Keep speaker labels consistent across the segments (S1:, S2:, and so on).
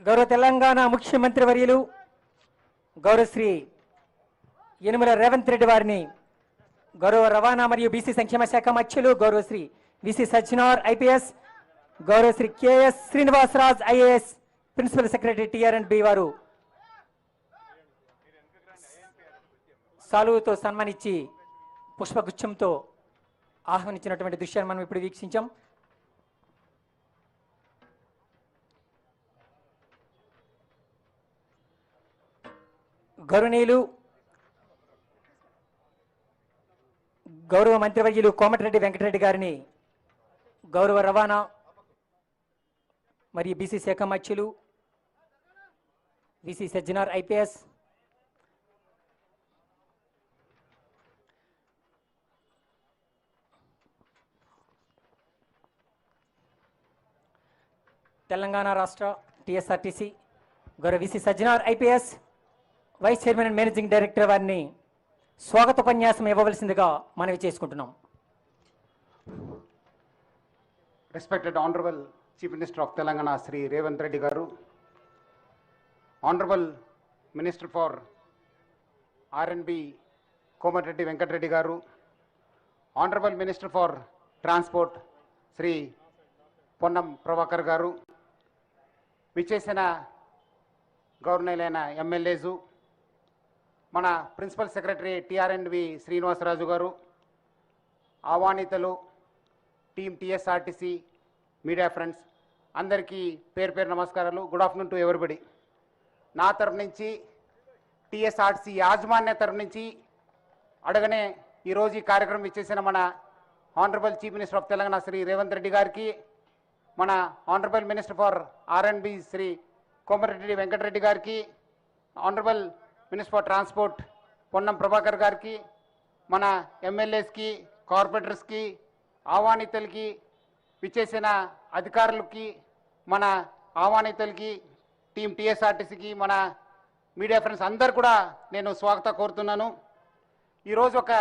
S1: గౌరవ తెలంగాణ ముఖ్యమంత్రి వర్యులు గౌరవశ్రీ యనుమల రేవంత్ రెడ్డి వారిని గౌరవ రవాణా మరియు బీసీ సంక్షేమ శాఖ మంత్రులు గౌరవశ్రీ విసి సజ్జనార్ ఐపీఎస్, గౌరవశ్రీ KS Srinivasaraj IAS principal secretary TR and B వారు సాలువుతో సన్మానించి పుష్పగుచ్చంతో ఆహ్వానించినటువంటి దృశ్యాన్ని మనం ఇప్పుడు వీక్షించాం. గౌరవనీయులు గౌరవ మంత్రివర్యులు కోమటిరెడ్డి వెంకటరెడ్డి గారిని గౌరవ రవాణా మరియు బీసీ శాఖ మంత్రులు విసి సజ్జనార్ ఐపీఎస్, తెలంగాణ రాష్ట్ర టీఎస్ఆర్టీసీ గౌరవ VC Sajjanar IPS vice chairman and managing director వారిని స్వాగతోపన్యాసం ఇవ్వవలసిందిగా మనవి చేసుకుంటున్నాం.
S2: Respected Honorable Chief Minister of Telangana Sri Revanth Reddy Garu, Honorable Minister for R&B Komareddy Venkat Reddy Garu, Honorable Minister for Transport Sri Ponnam Prabhakar Garu, విచ్చేసిన గవర్నర్లైన MLAs, మన principal secretary టిఆర్ఎండ్బి Srinivasaraju గారు, ఆహ్వానితులు, team TSRTC, media friends అందరికీ పేరు పేరు నమస్కారాలు. Good afternoon to everybody. నా తరఫు నుంచి టీఎస్ఆర్టీసీ యాజమాన్య తరఫు నుంచి అడగనే ఈరోజు ఈ కార్యక్రమం ఇచ్చేసిన మన honourable chief minister of Telangana Shri Revanth Reddy గారికి, మన ఆనరబుల్ మినిస్టర్ ఫర్ ఆర్ఎండ్బి శ్రీ కోమటిరెడ్డి వెంకటరెడ్డి గారికి, honourable minister for transport Ponnam Prabhakar గారికి, మన ఎమ్మెల్యేస్కి, కార్పొరేటర్స్కి, ఆహ్వానితులకి, విచ్చేసిన అధికారులకి, మన ఆహ్వానితులకి, టీమ్ టీఎస్ఆర్టీసీకి, మన మీడియా ఫ్రెండ్స్ అందరు కూడా నేను స్వాగతం కోరుతున్నాను. ఈరోజు ఒక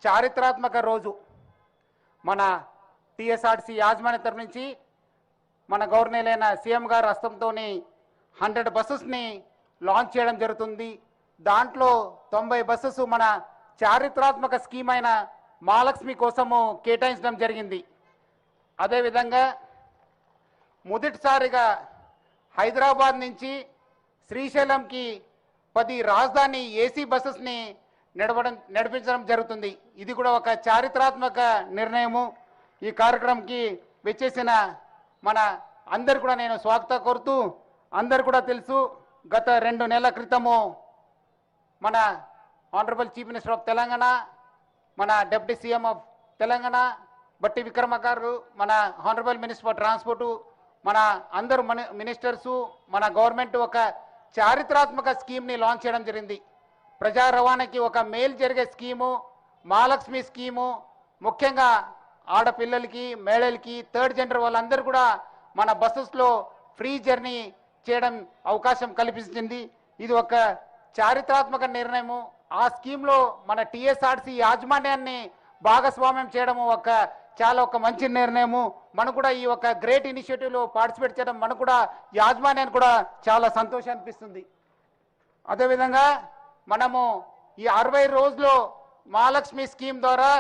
S2: చారిత్రాత్మక రోజు. మన టీఎస్ఆర్టీసీ యాజమాన్య తరఫు నుంచి మన గవర్నర్లైన సీఎం గారు హస్తంతోని 100 బస్సెస్ని లాంచ్ చేయడం జరుగుతుంది. దాంట్లో 90 బస్సెస్ మన చారిత్రాత్మక స్కీమ్ అయిన మహాలక్ష్మి కోసము కేటాయించడం జరిగింది. అదేవిధంగా మొదటిసారిగా హైదరాబాద్ నుంచి శ్రీశైలంకి 10 రాజధాని ఏసీ బస్సెస్ని నడిపించడం జరుగుతుంది. ఇది కూడా ఒక చారిత్రాత్మక నిర్ణయము. ఈ కార్యక్రమంకి వచ్చేసిన మన అందరు కూడా నేను స్వాగతం కోరుతూ, అందరు కూడా తెలుసు, గత 2 నెలల క్రితము మన honourable chief minister of Telangana, మన డిప్యూటీ సీఎం ఆఫ్ తెలంగాణ బట్టి విక్రమ గారు, మన ఆనరబుల్ మినిస్టర్ ఫర్ ట్రాన్స్పోర్టు, మన అందరు మినిస్టర్సు, మన గవర్నమెంట్ ఒక చారిత్రాత్మక స్కీమ్ని లాంచ్ చేయడం జరిగింది. ప్రజా రవాణాకి ఒక మేలు జరిగే స్కీము మహాలక్ష్మి స్కీము. ముఖ్యంగా ఆడపిల్లలకి, మహిళలకి, థర్డ్ జెండర్ వాళ్ళందరూ కూడా మన బస్సెస్లో ఫ్రీ జర్నీ చేయడం అవకాశం కల్పిస్తుంది. ఇది ఒక చారిత్రాత్మక నిర్ణయము. ఆ స్కీమ్లో మన టీఎస్ఆర్టీసీ యాజమాన్యాన్ని భాగస్వామ్యం చేయడము చాలా మంచి నిర్ణయము. మనకు కూడా ఈ ఒక గ్రేట్ ఇనిషియేటివ్లో పార్టిసిపేట్ చేయడం మనకు కూడా యాజమాన్యానికి కూడా చాలా సంతోషం అనిపిస్తుంది. అదేవిధంగా మనము ఈ 60 రోజుల్లో మహాలక్ష్మి స్కీమ్ ద్వారా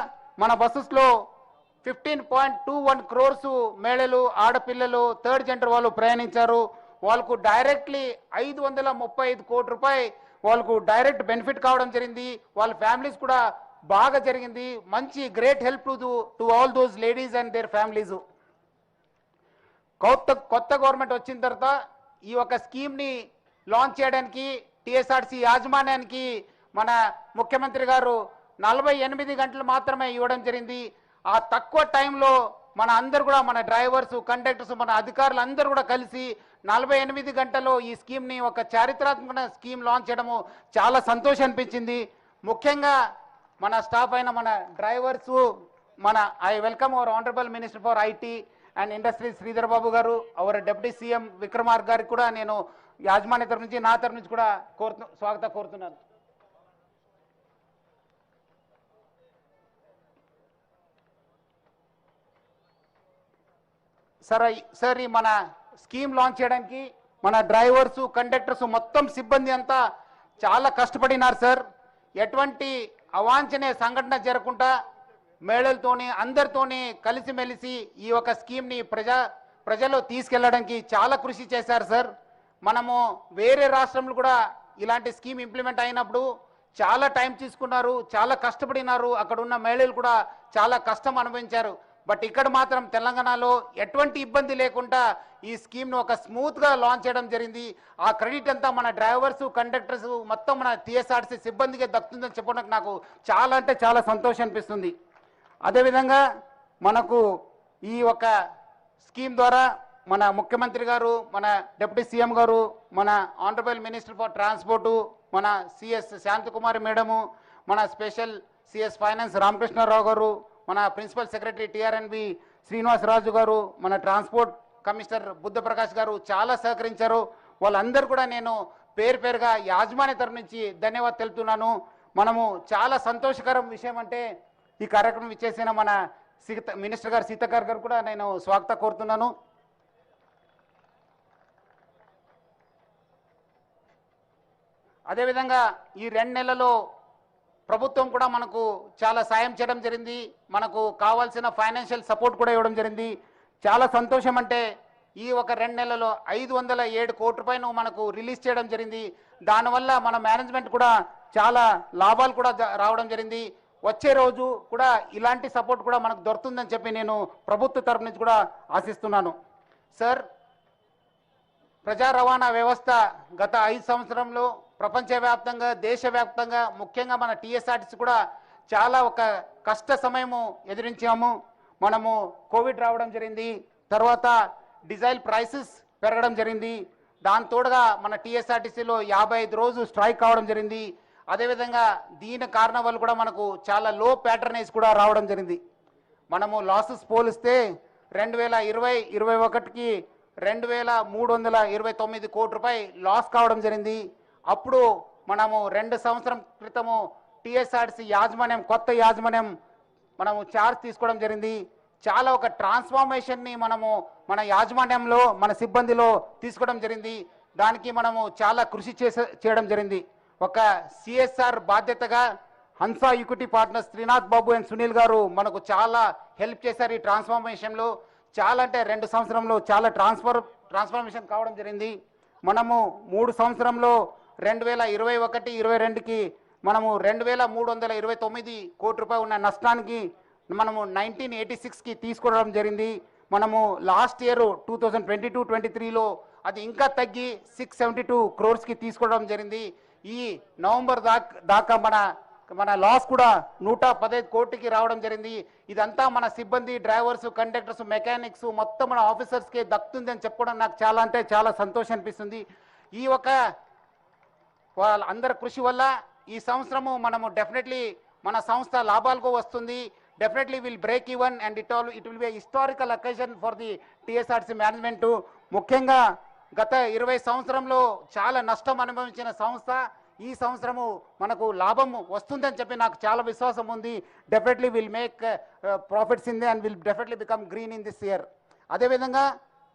S2: మన బస్సెస్లో 15.21 crores మహిళలు, ఆడపిల్లలు, థర్డ్ జెండర్ వాళ్ళు ప్రయాణించారు. వాళ్ళకు డైరెక్ట్లీ 535 కోట్ల రూపాయలు వాళ్ళకు డైరెక్ట్ బెనిఫిట్ కావడం జరిగింది. వాళ్ళ ఫ్యామిలీస్ కూడా బాగా జరిగింది. మంచి great help to all those ladies and their families. కొత్త గవర్నమెంట్ వచ్చిన తర్వాత ఈ ఒక స్కీమ్ని లాంచ్ చేయడానికి టీఎస్ఆర్టీసీ యాజమాన్యానికి మన ముఖ్యమంత్రి గారు 48 గంటలు మాత్రమే ఇవ్వడం జరిగింది. ఆ తక్కువ టైంలో మన అందరు కూడా, మన డ్రైవర్స్, కండక్టర్స్, మన అధికారులు అందరూ కూడా కలిసి 48 గంటల్లో ఈ స్కీమ్ని ఒక చారిత్రాత్మక స్కీమ్ లాంచ్ చేయడము చాలా సంతోషం అనిపించింది. ముఖ్యంగా మన స్టాఫ్ అయిన మన drivers, I welcome our honourable minister for IT and industry Sridhar Babu గారు, అవర్ డిప్యూటీ సీఎం విక్రమార్ గారికి కూడా నేను యాజమాన్య తరఫు నుంచి, నా తరఫు నుంచి కూడా స్వాగతం కోరుతున్నాను. సార్ ఈ మన స్కీమ్ లాంచ్ చేయడానికి మన డ్రైవర్సు కండక్టర్స్ మొత్తం సిబ్బంది అంతా చాలా కష్టపడినారు సార్. ఎటువంటి అవాంఛనీయ సంఘటన జరగకుండా మేళలతోని అందరితోని కలిసిమెలిసి ఈ యొక్క స్కీమ్ని ప్రజల్లో తీసుకెళ్లడానికి చాలా కృషి చేశారు సార్. మనము వేరే రాష్ట్రంలో కూడా ఇలాంటి స్కీమ్ ఇంప్లిమెంట్ అయినప్పుడు చాలా టైం తీసుకున్నారు, చాలా కష్టపడినారు, అక్కడ ఉన్న మహిళలు కూడా చాలా కష్టం అనుభవించారు. బట్ ఇక్కడ మాత్రం తెలంగాణలో ఎటువంటి ఇబ్బంది లేకుండా ఈ స్కీమ్ను ఒక స్మూత్గా లాంచ్ చేయడం జరిగింది. ఆ క్రెడిట్ అంతా మన డ్రైవర్స్ కండక్టర్స్ మొత్తం మన టీఎస్ఆర్సీ సిబ్బందికి దక్కుతుందని చెప్పడానికి నాకు చాలా అంటే చాలా సంతోషం అనిపిస్తుంది. అదేవిధంగా మనకు ఈ ఒక స్కీమ్ ద్వారా మన ముఖ్యమంత్రి గారు, మన డిప్యూటీ సీఎం గారు, మన ఆనరబుల్ మినిస్టర్ ఫర్ ట్రాన్స్పోర్టు, మన సిఎస్ శాంతకుమారి మేడము, మన స్పెషల్ సిఎస్ ఫైనాన్స్ రామకృష్ణారావు గారు, మన ప్రిన్సిపల్ సెక్రటరీ టిఆర్ఎన్బి శ్రీనివాసరాజు గారు, మన ట్రాన్స్పోర్ట్ కమిషనర్ బుద్ధప్రకాష్ గారు చాలా సహకరించారు. వాళ్ళందరూ కూడా నేను పేరు పేరుగా యాజమాన్య తరఫు నుంచి ధన్యవాదాలు తెలుపుతున్నాను. మనము చాలా సంతోషకరం విషయం అంటే ఈ కార్యక్రమం ఇచ్చేసిన మన మినిస్టర్ గారు సీతక్క గారు కూడా నేను స్వాగతం కోరుతున్నాను. అదేవిధంగా ఈ 2 నెలల్లో ప్రభుత్వం కూడా మనకు చాలా సాయం చేయడం జరిగింది. మనకు కావాల్సిన ఫైనాన్షియల్ సపోర్ట్ కూడా ఇవ్వడం జరిగింది. చాలా సంతోషం అంటే ఈ ఒక 2 నెలల్లో 507 కోట్ల రూపాయలు మనకు రిలీజ్ చేయడం జరిగింది. దానివల్ల మన మేనేజ్మెంట్ కూడా చాలా లాభాలు కూడా రావడం జరిగింది. వచ్చే రోజు కూడా ఇలాంటి సపోర్ట్ కూడా మనకు దొరుకుతుందని చెప్పి నేను ప్రభుత్వ తరఫు నుంచి కూడా ఆశిస్తున్నాను. సార్, ప్రజా రవాణా వ్యవస్థ గత 5 సంవత్సరంలో ప్రపంచవ్యాప్తంగా దేశవ్యాప్తంగా ముఖ్యంగా మన టీఎస్ఆర్టీసీ కూడా చాలా ఒక కష్ట సమయము ఎదిరించాము. మనము కోవిడ్ రావడం జరిగింది, తర్వాత డీజిల్ ప్రైసెస్ పెరగడం జరిగింది, దాని తోడుగా మన టీఎస్ఆర్టీసీలో 55 రోజు స్ట్రైక్ కావడం జరిగింది. అదేవిధంగా దీని కారణం వల్ల కూడా మనకు చాలా లో ప్యాటర్నేజ్ కూడా రావడం జరిగింది. మనము లాసెస్ పోలిస్తే 2020-21కి 2329 కోట్ల రూపాయలు లాస్ కావడం జరిగింది. అప్పుడు మనము 2 సంవత్సరం క్రితము టీఎస్ఆర్టీసీ యాజమాన్యం కొత్త యాజమాన్యం మనము చార్జ్ తీసుకోవడం జరిగింది. చాలా ఒక ట్రాన్స్ఫార్మేషన్ని మనము మన యాజమాన్యంలో మన సిబ్బందిలో తీసుకోవడం జరిగింది. దానికి మనము చాలా కృషి చేయడం జరిగింది. ఒక సిఎస్ఆర్ బాధ్యతగా Hansa equity partners Srinath Babu and Sunil గారు మనకు చాలా హెల్ప్ చేశారు ఈ ట్రాన్స్ఫార్మేషన్లో. చాలా అంటే 2 సంవత్సరంలో చాలా ట్రాన్స్ఫార్మేషన్ కావడం జరిగింది. మనము 3 సంవత్సరంలో 2021-22కి మనము 2329 కోట్ల రూపాయలు ఉన్న నష్టానికి మనము 1986కి తీసుకోవడం జరిగింది. మనము లాస్ట్ ఇయర్ 2022-23లో అది ఇంకా తగ్గి 672 క్రోర్స్కి తీసుకోవడం జరిగింది. ఈ నవంబర్ దాకా మన లాస్ కూడా 115 కోట్లకి రావడం జరిగింది. ఇదంతా మన సిబ్బంది, డ్రైవర్స్, కండక్టర్స్, మెకానిక్స్ మొత్తం మన ఆఫీసర్స్కి దక్కుతుంది అని చెప్పుకోవడం నాకు చాలా అంటే చాలా సంతోషం అనిపిస్తుంది. ఈ ఒక వాళ్ళందరి కృషి వల్ల ఈ సంవత్సరము మనము డెఫినెట్లీ మన సంస్థ లాభాలకు వస్తుంది. Definitely will break even and it will be historical occasion for the TSRTC management. ముఖ్యంగా గత 20 సంవత్సరంలో చాలా నష్టం అనుభవించిన సంస్థ ఈ సంవత్సరము మనకు లాభం వస్తుందని చెప్పి నాకు చాలా విశ్వాసం ఉంది. Definitely will make profits in the and will definitely become green in this year. అదేవిధంగా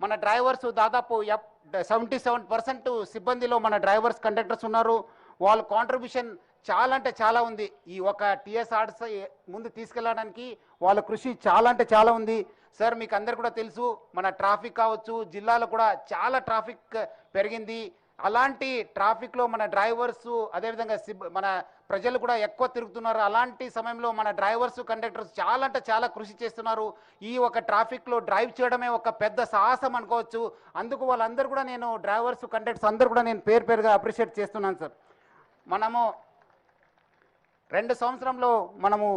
S2: మన డ్రైవర్స్ దాదాపు 77% సిబ్బందిలో మన డ్రైవర్స్ కండక్టర్స్ ఉన్నారు. వాళ్ళ కాంట్రిబ్యూషన్ చాలా అంటే చాలా ఉంది. ఈ ఒక టీఎస్ఆర్టీసీ ముందు తీసుకెళ్ళడానికి వాళ్ళ కృషి చాలా అంటే చాలా ఉంది. సార్, మీకు అందరు కూడా తెలుసు, మన ట్రాఫిక్ కావచ్చు, జిల్లాలో కూడా చాలా ట్రాఫిక్ పెరిగింది. అలాంటి ట్రాఫిక్లో మన డ్రైవర్స్ అదేవిధంగా మన ప్రజలు కూడా ఎక్కువ తిరుగుతున్నారు. అలాంటి సమయంలో మన డ్రైవర్స్ కండక్టర్స్ చాలా అంటే చాలా కృషి చేస్తున్నారు. ఈ ఒక ట్రాఫిక్లో డ్రైవ్ చేయడమే ఒక పెద్ద సాహసం అనుకోవచ్చు. అందుకు వాళ్ళందరూ కూడా నేను డ్రైవర్స్ కండక్టర్స్ అందరూ కూడా నేను పేరు పేరుగా అప్రిషియేట్ చేస్తున్నాను సార్. మనము 2 సంవత్సరంలో మనము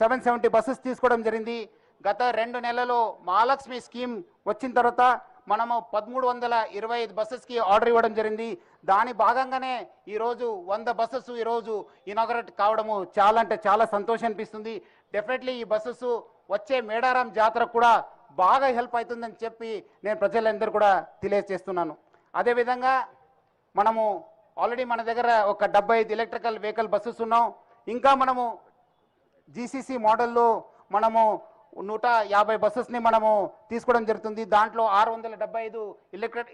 S2: 770 బస్సెస్ తీసుకోవడం జరిగింది. గత 2 నెలల్లో మహాలక్ష్మి స్కీమ్ వచ్చిన తర్వాత మనము 1325 బస్సెస్కి ఆర్డర్ ఇవ్వడం జరిగింది. దాని భాగంగానే ఈరోజు 100 బస్సెస్ ఈరోజు ఇనాగరేట్ కావడము చాలా అంటే చాలా సంతోషం అనిపిస్తుంది. డెఫినెట్లీ ఈ బస్సెస్ వచ్చే మేడారం జాతర కూడా బాగా హెల్ప్ అవుతుందని చెప్పి నేను ప్రజలందరూ కూడా తెలియజేస్తున్నాను. అదేవిధంగా మనము ఆల్రెడీ మన దగ్గర ఒక 75 ఎలక్ట్రికల్ వెహికల్ బస్సెస్ ఉన్నాం. ఇంకా మనము జీసీసీ మోడల్లో మనము 150 బస్సెస్ని మనము తీసుకోవడం జరుగుతుంది. దాంట్లో 675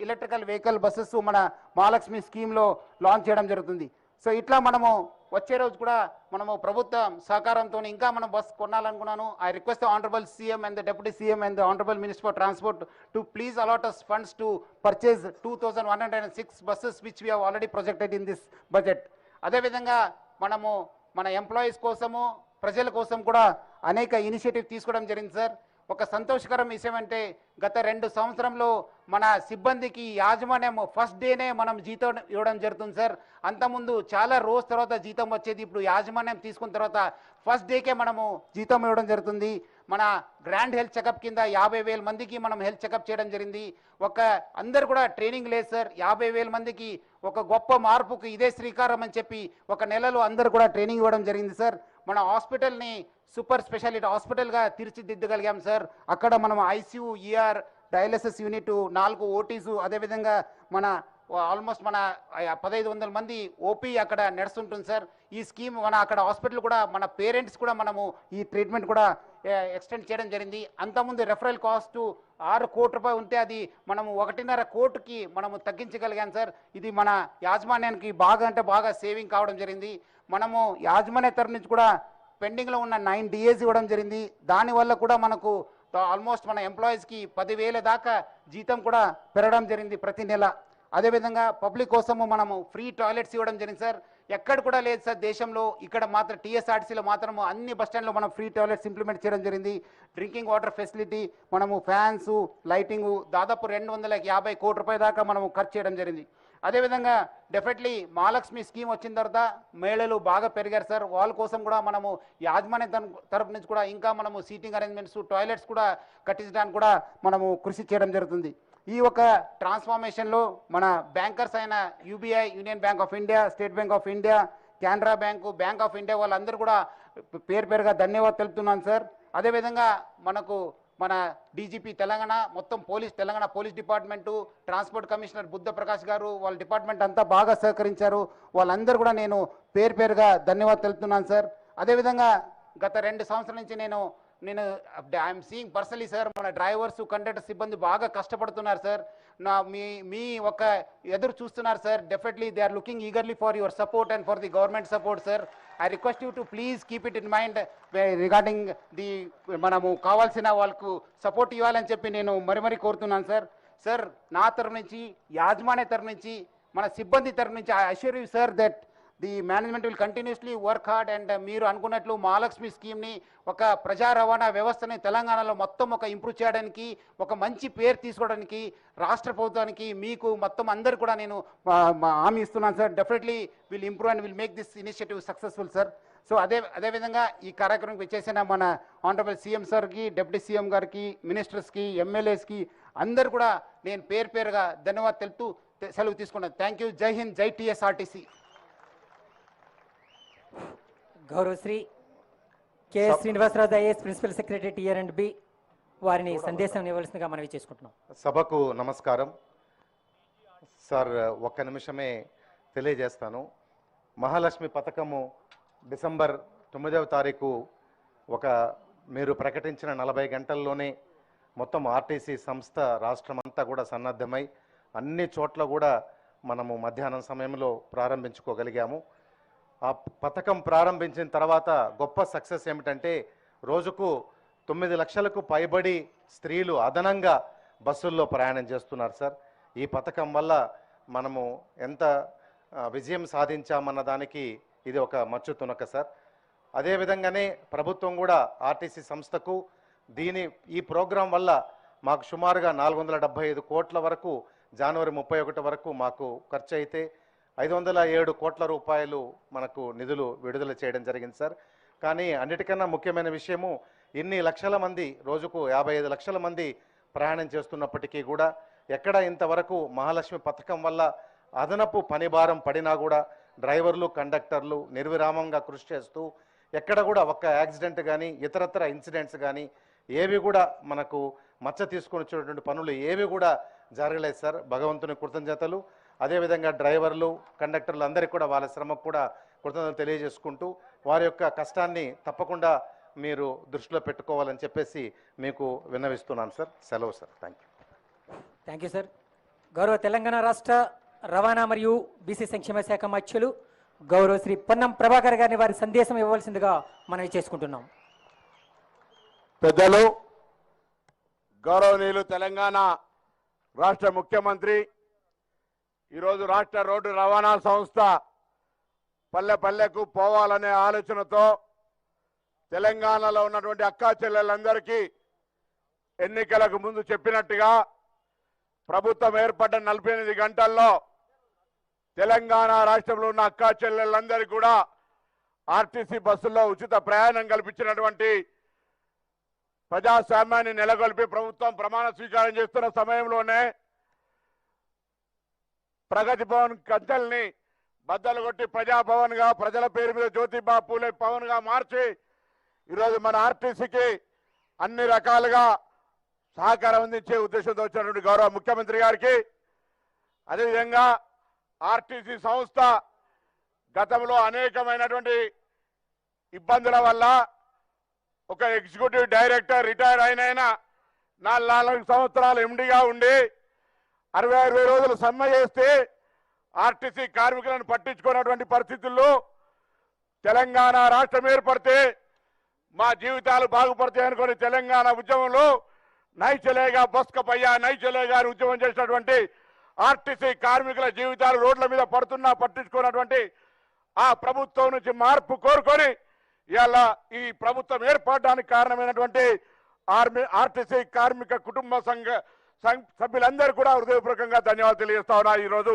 S2: ఎలక్ట్రికల్ వెహికల్ బస్సెస్ మన మహాలక్ష్మి స్కీమ్లో లాంచ్ చేయడం జరుగుతుంది. సో ఇట్లా మనము వచ్చే రోజు కూడా మనము ప్రభుత్వం సహకారంతో ఇంకా మనం బస్ కొనాలనుకున్నాను. I request the honourable CM and the deputy CM and the honourable minister for transport to please allot us funds to purchase 2106 buses which we have already projected in this budget. అదేవిధంగా మనము మన employees కోసము ప్రజల కోసం కూడా అనేక initiative తీసుకోవడం జరిగింది సార్. ఒక సంతోషకరం విషయం అంటే గత 2 సంవత్సరంలో మన సిబ్బందికి యాజమాన్యం ఫస్ట్ డేనే మనం జీతం ఇవ్వడం జరుగుతుంది సార్. అంతకుముందు చాలా రోజు తర్వాత జీతం వచ్చేది, ఇప్పుడు యాజమాన్యం తీసుకున్న తర్వాత ఫస్ట్ డేకే మనము జీతం ఇవ్వడం జరుగుతుంది. మన గ్రాండ్ హెల్త్ చెకప్ కింద 50,000 మందికి మనం హెల్త్ చెకప్ చేయడం జరిగింది. అందరు కూడా ట్రైనింగ్ లేదు సార్. 50,000 మందికి ఒక గొప్ప మార్పుకు ఇదే శ్రీకారం అని చెప్పి ఒక నెలలో అందరు కూడా ట్రైనింగ్ ఇవ్వడం జరిగింది సార్. మన హాస్పిటల్ని సూపర్ స్పెషాలిటీ హాస్పిటల్గా తీర్చిదిద్దగలిగాం సార్. అక్కడ మనం ఐసీయూ, ఈఆర్, డయాలసిస్ యూనిట్, 4 ఓటీసు, అదేవిధంగా మన ఆల్మోస్ట్ మన 1500 మంది ఓపీ అక్కడ నడుస్తుంటుంది సార్. ఈ స్కీమ్ మన అక్కడ హాస్పిటల్ కూడా మన పేరెంట్స్ కూడా మనము ఈ ట్రీట్మెంట్ కూడా ఎక్స్టెండ్ చేయడం జరిగింది. అంతకుముందు రెఫరల్ కాస్ట్ 6 కోట్ల రూపాయలు ఉంటే అది మనము 1.5 కోటికి మనము తగ్గించగలిగాం సార్. ఇది మన యాజమాన్యానికి బాగా అంటే బాగా సేవింగ్ కావడం జరిగింది. మనము యాజమాన్య తరఫు నుంచి కూడా పెండింగ్లో ఉన్న 9 DAs ఇవ్వడం జరిగింది. దానివల్ల కూడా మనకు ఆల్మోస్ట్ మన ఎంప్లాయీస్కి 10,000 దాకా జీతం కూడా పెరగడం జరిగింది ప్రతి నెల. అదేవిధంగా పబ్లిక్ కోసము మనము ఫ్రీ టాయిలెట్స్ ఇవ్వడం జరిగింది సార్. ఎక్కడ కూడా లేదు సార్ దేశంలో, ఇక్కడ మాత్రం TSRTCలో మాత్రము అన్ని బస్ స్టాండ్లో మనం ఫ్రీ టాయిలెట్స్ ఇంప్లిమెంట్ చేయడం జరిగింది. డ్రింకింగ్ వాటర్ ఫెసిలిటీ, మనము ఫ్యాన్స్, లైటింగు దాదాపు 250 కోట్ల రూపాయల దాకా మనము ఖర్చు చేయడం జరిగింది. అదేవిధంగా డెఫినెట్లీ మహాలక్ష్మి స్కీమ్ వచ్చిన తర్వాత మహిళలు బాగా పెరిగారు సార్. వాళ్ళ కోసం కూడా మనము యాజమాన్య తరపు నుంచి కూడా ఇంకా మనము సీటింగ్ అరేంజ్మెంట్స్, టాయిలెట్స్ కూడా కట్టించడానికి కూడా మనము కృషి చేయడం జరుగుతుంది. ఈ ఒక ట్రాన్స్ఫార్మేషన్లో మన బ్యాంకర్స్ అయిన UBI, union bank of India, state bank of India, Canara bank, bank of India వాళ్ళందరూ కూడా పేరుగా ధన్యవాదాలు తెలుపుతున్నాను సార్. అదేవిధంగా మన డీజీపీ తెలంగాణ, మొత్తం Telangana police department, transport commissioner Buddha Prakash గారు, వాళ్ళ డిపార్ట్మెంట్ అంతా బాగా సహకరించారు. వాళ్ళందరూ కూడా నేను పేరుగా ధన్యవాదాలు తెలుపుతున్నాను సార్. అదేవిధంగా గత 2 సంవత్సరాల నుంచి నేను ఐఎమ్ సీయింగ్ పర్సనలీ సార్, మన డ్రైవర్స్, కండక్టర్ సిబ్బంది బాగా కష్టపడుతున్నారు సార్. మీ ఒక ఎదురు చూస్తున్నారు sir. Definitely they are looking eagerly for your support and for the government support sir. I request you to please keep it in mind regarding మనము కావాల్సిన వాళ్ళకు సపోర్ట్ ఇవ్వాలని చెప్పి నేను మరీ కోరుతున్నాను సార్. సార్ నా తరఫు నుంచి, యాజమాన్య తరఫు నుంచి, మన సిబ్బంది తరఫు నుంచి I assure you sir that the management will continuously work hard and మీరు అనుకున్నట్లు మహాలక్ష్మి స్కీమ్ని ఒక ప్రజా రవాణా వ్యవస్థని తెలంగాణలో మొత్తం ఇంప్రూవ్ చేయడానికి, ఒక మంచి పేరు తీసుకోవడానికి రాష్ట్ర ప్రభుత్వానికి, మీకు మొత్తం అందరు కూడా నేను హామీ ఇస్తున్నాను sir. Definitely will improve and will make this initiative successful sir. So అదేవిధంగా ఈ కార్యక్రమం వచ్చేసిన మన ఆనరబుల్ సీఎం సార్కి, డిప్యూటీ సీఎం గారికి, మినిస్టర్స్కి, ఎమ్మెల్యేస్కి అందరు కూడా నేను పేరుగా ధన్యవాదాలు తెలుపుతూ సెలవు తీసుకున్నాను. Thank you. జై హింద్, జై TSRTC.
S1: గౌరవశ్రీ KS Srinivasa Rao IAS principal secretary TR&B వారిని సందేశం ఇవ్వవలసిందిగా మనవి చేసుకుంటున్నాం.
S3: సభకు నమస్కారం సార్. ఒక్క నిమిషమే తెలియజేస్తాను. మహాలక్ష్మి పథకము డిసెంబర్ 9వ తారీఖు మీరు ప్రకటించిన 40 గంటల్లోనే మొత్తం ఆర్టీసీ సంస్థ రాష్ట్రమంతా కూడా సన్నద్ధమై అన్ని చోట్ల కూడా మనము మధ్యాహ్నం సమయంలో ప్రారంభించుకోగలిగాము. ఆ పథకం ప్రారంభించిన తర్వాత గొప్ప సక్సెస్ ఏమిటంటే రోజుకు 9 లక్షలకు పైబడి స్త్రీలు అదనంగా బస్సుల్లో ప్రయాణం చేస్తున్నారు సార్. ఈ పథకం వల్ల మనము ఎంత విజయం సాధించామన్న దానికి ఇది ఒక మచ్చు తునక సార్. అదేవిధంగానే ప్రభుత్వం కూడా ఆర్టీసీ సంస్థకు ఈ ప్రోగ్రాం వల్ల మాకు సుమారుగా 475 కోట్ల వరకు జనవరి 31 వరకు మాకు ఖర్చు అయితే 507 కోట్ల రూపాయలు మనకు నిధులు విడుదల చేయడం జరిగింది సార్. కానీ అన్నిటికన్నా ముఖ్యమైన విషయము, ఇన్ని లక్షల మంది, రోజుకు 55 లక్షల మంది ప్రయాణం చేస్తున్నప్పటికీ కూడా ఎక్కడ ఇంతవరకు మహాలక్ష్మి పథకం వల్ల అదనపు పని భారం పడినా కూడా డ్రైవర్లు, కండక్టర్లు నిర్విరామంగా కృషి చేస్తూ ఎక్కడ కూడా ఒక్క యాక్సిడెంట్ కానీ ఇతరత్ర ఇన్సిడెంట్స్ కానీ ఏవి కూడా మనకు మచ్చ తీసుకొని వచ్చేటువంటి పనులు ఏవి కూడా జరగలేదు సార్. భగవంతుని కృతజ్ఞతలు. అదేవిధంగా డ్రైవర్లు, కండక్టర్లు అందరికీ కూడా వాళ్ళ శ్రమకు కూడా కృతజ్ఞతలు తెలియజేసుకుంటూ వారి యొక్క కష్టాన్ని తప్పకుండా మీరు దృష్టిలో పెట్టుకోవాలని చెప్పేసి మీకు విన్నవిస్తున్నాను సార్. సెలవు sir. Thank you.
S1: Thank you sir. గౌరవ తెలంగాణ రాష్ట్ర రవాణా మరియు బీసీ సంక్షేమ శాఖ మధ్యులు గౌరవ శ్రీ పొన్నం ప్రభాకర్ గారిని వారి సందేశం ఇవ్వవలసిందిగా మనవి చేసుకుంటున్నాం.
S4: పెద్దలు, గౌరవనీయులు తెలంగాణ రాష్ట్ర ముఖ్యమంత్రి ఈరోజు రాష్ట్ర రోడ్డు రవాణా సంస్థ పల్లె పల్లెకు పోవాలనే ఆలోచనతో తెలంగాణలో ఉన్నటువంటి అక్కా చెల్లెలందరికీ ఎన్నికలకు ముందు చెప్పినట్టుగా ప్రభుత్వం ఏర్పడ్డ 48 గంటల్లో తెలంగాణ రాష్ట్రంలో ఉన్న అక్కా చెల్లెలందరికీ కూడా ఆర్టీసీ బస్సుల్లో ఉచిత ప్రయాణం కల్పించినటువంటి ప్రజాస్వామ్యాన్ని నెలకొల్పి ప్రభుత్వం ప్రమాణ స్వీకారం చేస్తున్న సమయంలోనే ప్రగతి భవన్ కంచెల్ని బద్దలు కొట్టి ప్రజాభవన్ గా ప్రజల పేరు మీద జ్యోతిబా పూలే భవన్ గా మార్చి ఈరోజు మన ఆర్టీసీకి అన్ని రకాలుగా సహకారం అందించే ఉద్దేశంతో వచ్చినటువంటి గౌరవ ముఖ్యమంత్రి గారికి, అదేవిధంగా ఆర్టీసీ సంస్థ గతంలో అనేకమైనటువంటి ఇబ్బందుల వల్ల ఒక ఎగ్జిక్యూటివ్ డైరెక్టర్ రిటైర్ అయిన 4 సంవత్సరాలు ఎండీగా ఉండి 60 రోజులు సమ్మె చేస్తే ఆర్టీసీ కార్మికులను పట్టించుకున్నటువంటి పరిస్థితుల్లో తెలంగాణ రాష్ట్రం ఏర్పడితే మా జీవితాలు బాగుపడతాయి అనుకుని తెలంగాణ ఉద్యమంలో నై చలేగా బస్క పయ్యా నై చలేగా అని ఉద్యమం చేసినటువంటి ఆర్టీసీ కార్మికుల జీవితాలు రోడ్ల మీద పడుతున్నా పట్టించుకున్నటువంటి ఆ ప్రభుత్వం నుంచి మార్పు కోరుకొని ఇవాళ ఈ ప్రభుత్వం ఏర్పడడానికి కారణమైనటువంటి ఆర్టీసీ కార్మిక కుటుంబ సంఘ సభ్యులందరూ కూడా హృదయపూర్వకంగా ధన్యవాదాలు తెలియజేస్తా ఉన్నా. ఈరోజు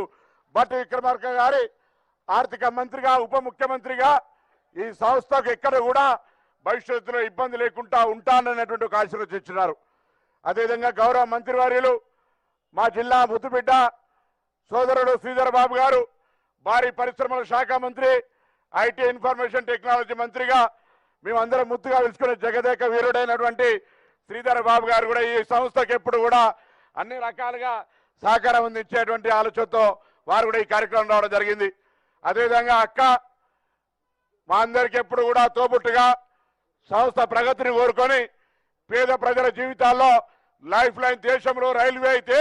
S4: బట్టి విక్రమార్క గారి ఆర్థిక మంత్రిగా ఉప ముఖ్యమంత్రిగా ఈ సంస్థకు ఎక్కడ కూడా భవిష్యత్తులో ఇబ్బంది లేకుండా ఉంటాననేటువంటి ఒక ఆశీర్వాదం ఇచ్చినారు. అదేవిధంగా గౌరవ మంత్రివర్యులు మా జిల్లా ముద్దుబిడ్డ సోదరుడు శ్రీధర్ బాబు గారు, భారీ పరిశ్రమల శాఖ మంత్రి, ఐటీ ఇన్ఫర్మేషన్ టెక్నాలజీ మంత్రిగా మేమందరం ముద్దుగా పిలుచుకునే జగదేక వీరుడైనటువంటి శ్రీధర్ బాబు గారు కూడా ఈ సంస్థకు ఎప్పుడు కూడా అన్ని రకాలుగా సహకారం అందించేటువంటి ఆలోచనతో వారు కూడా ఈ కార్యక్రమం రావడం జరిగింది. అదేవిధంగా అక్క మా అందరికి ఎప్పుడు కూడా తోబుట్టుగా సంస్థ ప్రగతిని కోరుకొని పేద ప్రజల జీవితాల్లో లైఫ్ లైన్ దేశంలో రైల్వే అయితే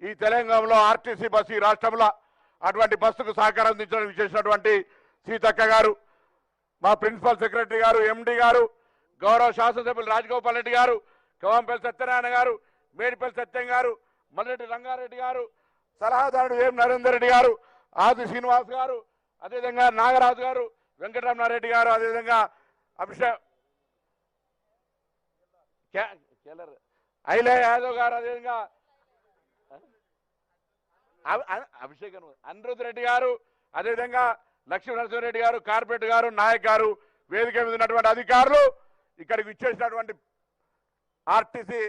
S4: ఈ తెలంగాణలో ఆర్టీసీ బస్సు ఈ రాష్ట్రంలో అటువంటి బస్సుకు సహకారం అందించడానికి చేసినటువంటి సీతక్క గారు, మా ప్రిన్సిపల్ సెక్రటరీ గారు, ఎండి గారు, గౌరవ శాసనసభ్యులు రాజగోపాల్ రెడ్డి గారు, కవంపల్లి సత్యనారాయణ గారు, మేడిపల్లి సత్యం గారు, మల్లెడ్డి రంగారెడ్డి గారు, సలహాదారుడు ఎం నరేందర్ రెడ్డి గారు, ఆది శ్రీనివాస్ గారు, అదేవిధంగా నాగరాజు గారు, వెంకటరమణారెడ్డి గారు, అదేవిధంగా ఐలే యాదవ్ గారు, అదేవిధంగా అభిషేక్ అనిరుద్ రెడ్డి గారు, అదేవిధంగా లక్ష్మీ నరసింహారెడ్డి గారు, కార్పొరేట్ గారు, నాయక్ గారు, వేదిక మీద ఉన్నటువంటి అధికారులు, ఇక్కడికి ఇచ్చేసినటువంటి ఆర్టీసీ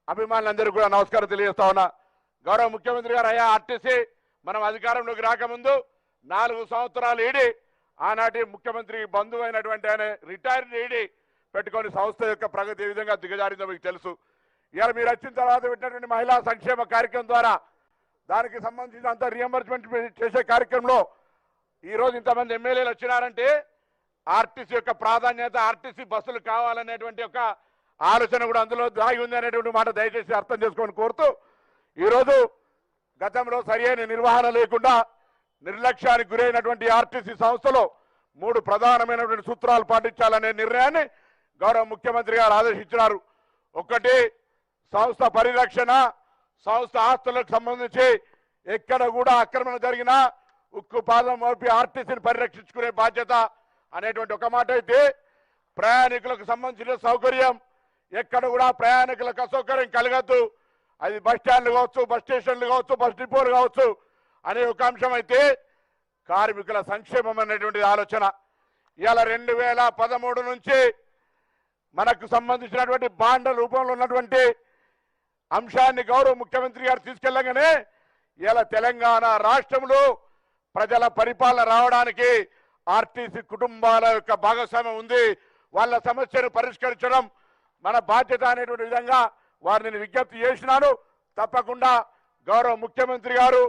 S4: అభిమానులందరూ కూడా నమస్కారం తెలియజేస్తా ఉన్నా. గౌరవ ముఖ్యమంత్రి గారు, అయ్యా ఆర్టీసీ మనం అధికారంలోకి రాకముందు 4 సంవత్సరాలు ఈడి ఆనాటి ముఖ్యమంత్రి బంధువు అయినటువంటి ఆయన రిటైర్డ్ ఈడి పెట్టుకొని సంస్థ యొక్క ప్రగతి ఏ విధంగా దిగజారిందో మీకు తెలుసు. ఇవాళ మీరు వచ్చిన తర్వాత పెట్టినటువంటి మహిళా సంక్షేమ కార్యక్రమం ద్వారా దానికి సంబంధించినంత రియంబర్స్మెంట్ చేసే కార్యక్రమంలో ఈరోజు ఇంతమంది ఎమ్మెల్యేలు వచ్చినారంటే ఆర్టీసీ యొక్క ప్రాధాన్యత, ఆర్టీసీ బస్సులు కావాలనేటువంటి ఒక ఆలోచన కూడా అందులో దాగి ఉంది అనేటువంటి మాట దయచేసి అర్థం చేసుకొని కోరుతూ, ఈరోజు గతంలో సరియైన నిర్వహణ లేకుండా నిర్లక్ష్యానికి గురైనటువంటి ఆర్టీసీ సంస్థలో 3 ప్రధానమైనటువంటి సూత్రాలు పాటించాలనే నిర్ణయాన్ని గౌరవ ముఖ్యమంత్రి గారు ఆదేశించినారు. ఒకటి, సంస్థ పరిరక్షణ, సంస్థ ఆస్తులకు సంబంధించి ఎక్కడ కూడా ఆక్రమణ జరిగినా ఉక్కు పాదం మోపి ఆర్టీసీని పరిరక్షించుకునే బాధ్యత అనేటువంటి ఒక మాట అయితే, ప్రయాణికులకు సంబంధించిన సౌకర్యం ఎక్కడ కూడా ప్రయాణికులకు అసౌకర్యం కలగద్దు, అది బస్ స్టాండ్లు కావచ్చు, బస్ స్టేషన్లు కావచ్చు, బస్ డిపోలు కావచ్చు అనే ఒక అంశం అయితే, కార్మికుల సంక్షేమం అనేటువంటి ఆలోచన ఇవాళ 2013 నుంచి మనకు సంబంధించినటువంటి బాండ్ల రూపంలో ఉన్నటువంటి అంశాన్ని గౌరవ ముఖ్యమంత్రి గారు తీసుకెళ్లగానే ఇవాళ తెలంగాణ రాష్ట్రంలో ప్రజల పరిపాలన రావడానికి ఆర్టీసీ కుటుంబాల యొక్క భాగస్వామ్యం ఉంది. వాళ్ళ సమస్యను పరిష్కరించడం మన బాధ్యత అనేటువంటి విధంగా వారిని విజ్ఞప్తి చేసినాను. తప్పకుండా గౌరవ ముఖ్యమంత్రి గారు,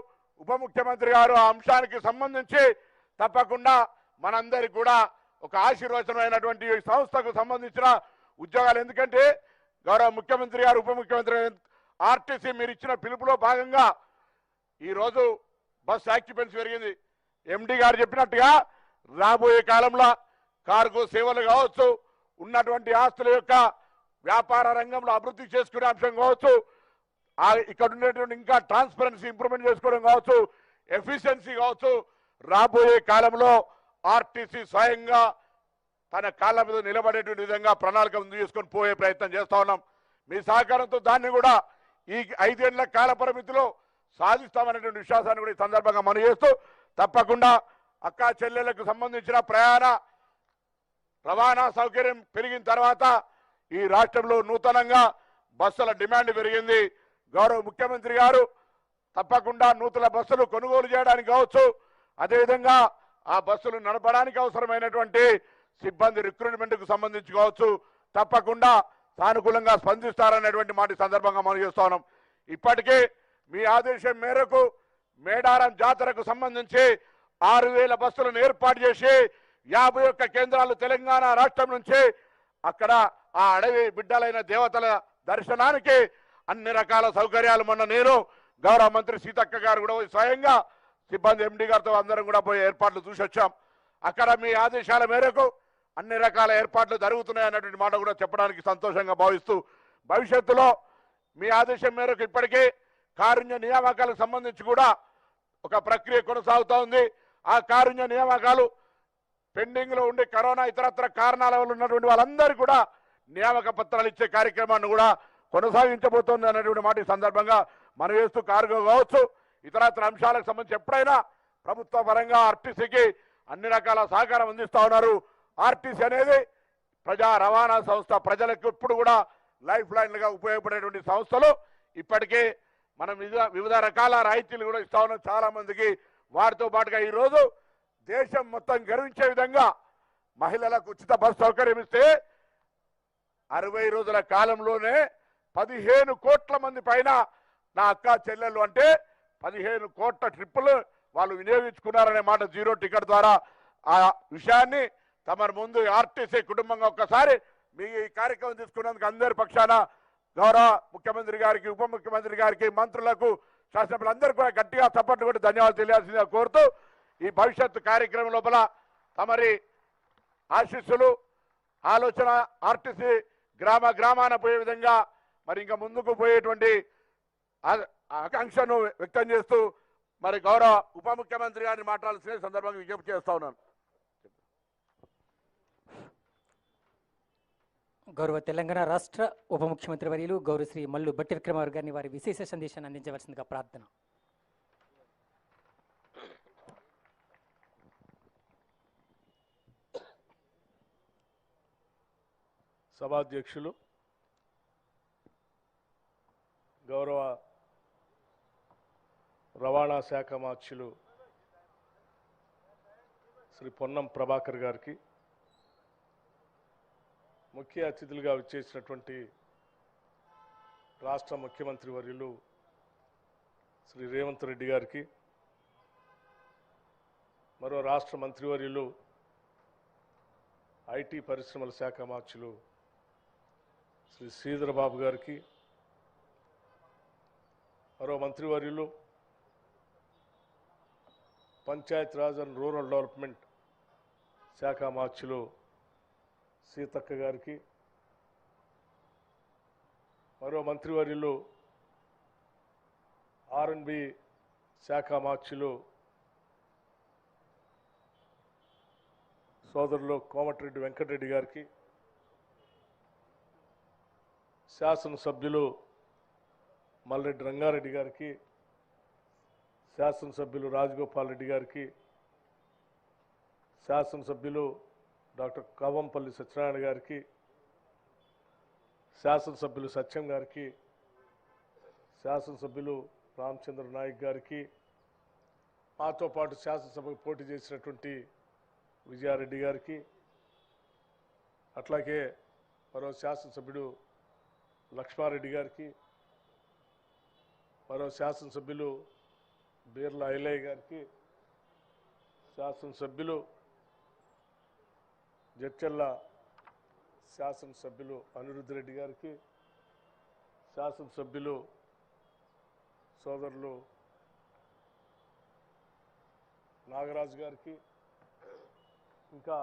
S4: ఉప ముఖ్యమంత్రి గారు ఆ అంశానికి సంబంధించి తప్పకుండా మనందరికి కూడా ఒక ఆశీర్వచనమైనటువంటి ఈ సంస్థకు సంబంధించిన ఉద్యోగాలు. ఎందుకంటే గౌరవ ముఖ్యమంత్రి గారు, ఉప ముఖ్యమంత్రి ఆర్టీసీ మీరు ఇచ్చిన పిలుపులో భాగంగా ఈరోజు బస్ ఆక్యుపెన్సీ పెరిగింది. ఎండి గారు చెప్పినట్టుగా రాబోయే కాలంలో కార్గో సేవలు కావచ్చు, ఉన్నటువంటి ఆస్తుల యొక్క వ్యాపార రంగంలో అభివృద్ధి చేసుకునే అంశం కావచ్చు, ఇక్కడ ఉండేటువంటి ఇంకా ట్రాన్స్పరెన్సీ ఇంప్రూవ్మెంట్ చేసుకోవడం కావచ్చు, ఎఫిషియన్సీ కావచ్చు, రాబోయే కాలంలో ఆర్టీసీ స్వయంగా తన కాళ్ళ మీద నిలబడేటువంటి విధంగా ప్రణాళిక ముందు చేసుకొని పోయే ప్రయత్నం చేస్తా ఉన్నాం. మీ సహకారంతో దాన్ని కూడా ఈ 5 ఏళ్ల కాల పరిమితిలో సాధిస్తామనేటువంటి విశ్వాసాన్ని కూడా ఈ సందర్భంగా మనం చేస్తూ, తప్పకుండా అక్కా చెల్లెళ్లకు సంబంధించిన ప్రయాణ రవాణా సౌకర్యం పెరిగిన తర్వాత ఈ రాష్ట్రంలో నూతనంగా బస్సుల డిమాండ్ పెరిగింది. గౌరవ ముఖ్యమంత్రి గారు తప్పకుండా నూతన బస్సులు కొనుగోలు చేయడానికి కావచ్చు, అదేవిధంగా ఆ బస్సులు నడపడానికి అవసరమైనటువంటి సిబ్బంది రిక్రూట్మెంట్కు సంబంధించి కావచ్చు, తప్పకుండా సానుకూలంగా స్పందిస్తారనేటువంటి మాట సందర్భంగా మనం చేస్తా ఉన్నాం. ఇప్పటికే మీ ఆదేశం మేరకు మేడారం జాతరకు సంబంధించి 6000 బస్సులను ఏర్పాటు చేసి 51 కేంద్రాలు తెలంగాణ రాష్ట్రం నుంచి అక్కడ ఆ అడవి బిడ్డలైన దేవతల దర్శనానికి అన్ని రకాల సౌకర్యాలు మొన్న నేను గౌరవ మంత్రి సీతక్క గారు కూడా స్వయంగా సిబ్బంది ఎండి గారితో అందరం కూడా పోయి ఏర్పాట్లు చూసి వచ్చాం. అక్కడ మీ ఆదేశాల మేరకు అన్ని రకాల ఏర్పాట్లు జరుగుతున్నాయి అన్నటువంటి మాట కూడా చెప్పడానికి సంతోషంగా భావిస్తూ, భవిష్యత్తులో మీ ఆదేశం మేరకు ఇప్పటికే కారుణ్య నియామకాలకు సంబంధించి కూడా ఒక ప్రక్రియ కొనసాగుతూ ఉంది. ఆ కారుణ్య నియామకాలు పెండింగ్ లో ఉండి కరోనా ఇతరత్ర కారణాల వల్ల ఉన్నటువంటి వాళ్ళందరూ కూడా నియామక పత్రాలు ఇచ్చే కార్యక్రమాన్ని కూడా కొనసాగించబోతోంది అనేటువంటి మాట ఈ సందర్భంగా మనం వేస్తూ, కార్గో కావచ్చు, ఇతరత్ర అంశాలకు సంబంధించి ఎప్పుడైనా ప్రభుత్వ పరంగా ఆర్టీసీకి అన్ని రకాల సహకారం అందిస్తా ఉన్నారు. ఆర్టీసీ అనేది ప్రజా రవాణా సంస్థ, ప్రజలకు ఎప్పుడు కూడా లైఫ్ లైన్లుగా ఉపయోగపడేటువంటి సంస్థలు. ఇప్పటికే మనం వివిధ రకాల రాయితీలు కూడా ఇస్తా ఉన్నాం చాలా మందికి. వాటితో పాటుగా ఈరోజు దేశం మొత్తం గర్వించే విధంగా మహిళలకు ఉచిత బస్ సౌకర్యం ఇస్తే 60 రోజుల కాలంలోనే 15 కోట్ల మంది పైన నా అక్క చెల్లెళ్ళు అంటే 15 కోట్ల ట్రిప్పులు వాళ్ళు వినియోగించుకున్నారనే మాట జీరో టికెట్ ద్వారా. ఆ విషయాన్ని తమ ముందు ఆర్టీసీ కుటుంబంగా ఒక్కసారి మీ ఈ కార్యక్రమం తీసుకున్నందుకు అందరి పక్షాన గౌరవ ముఖ్యమంత్రి గారికి, ఉప ముఖ్యమంత్రి గారికి, మంత్రులకు, శాసనసభ్యులందరూ కూడా గట్టిగా చప్పట్లు కొట్టి ధన్యవాదాలు తెలియాల్సిందిగా కోరుతూ, ఈ భవిష్యత్తు కార్యక్రమం లోపల తమరి ఆశీస్సులు, ఆలోచన ఆర్టీసీ గ్రామాన పోయే విధంగా మరి ఇంకా ముందుకు పోయేటువంటి ఆకాంక్షను వ్యక్తం చేస్తూ మరి గౌరవ ఉప ముఖ్యమంత్రి గారిని మాట్లాడాల్సిన సందర్భంగా విజ్ఞప్తి చేస్తా ఉన్నాను.
S1: గౌరవ తెలంగాణ రాష్ట్ర ఉప ముఖ్యమంత్రి వర్యులు గౌరవ శ్రీ మల్లు భట్టి విక్రమార్క గారిని వారి విశేష సందేశాన్ని అందించవలసిందిగా ప్రార్థన.
S5: సభాధ్యక్షులు, గౌరవ రవాణా శాఖ మార్చులు శ్రీ పొన్నం ప్రభాకర్ గారికి, ముఖ్య అతిథులుగా విచ్చేసినటువంటి రాష్ట్ర ముఖ్యమంత్రి వర్యులు శ్రీ రేవంత్ రెడ్డి గారికి, మరో రాష్ట్ర మంత్రివర్యులు ఐటీ పరిశ్రమల శాఖ మార్చులు శ్రీ శ్రీధర్ బాబు గారికి, మరో మంత్రివర్యులు Panchayat Raj and rural development శాఖ మార్చులు సీతక్క గారికి, మరో మంత్రివర్యులు ఆర్ఎండ్బి శాఖ మార్చులు సోదరులు కోమటిరెడ్డి వెంకటరెడ్డి గారికి, శాసనసభ్యులు మల్రెడ్డి రంగారెడ్డి గారికి, శాసనసభ్యులు రాజగోపాల్ రెడ్డి గారికి, శాసనసభ్యులు డాక్టర్ కావంపల్లి సత్యనారాయణ గారికి, శాసనసభ్యులు సత్యం గారికి, శాసనసభ్యులు రామచంద్ర నాయక్ గారికి, మాతో పాటు శాసనసభకు పోటీ చేసినటువంటి విజయారెడ్డి గారికి, అట్లాగే మరో శాసనసభ్యుడు లక్ష్మారెడ్డి గారికి, మరో శాసనసభ్యులు బీర్లా ఐలయ్య గారికి, శాసనసభ్యులు జడ్చర్ల శాసనసభ్యులు అనిరుద్ధ్ రెడ్డి గారికి, శాసనసభ్యులు సోదరులు నాగరాజు గారికి, ఇంకా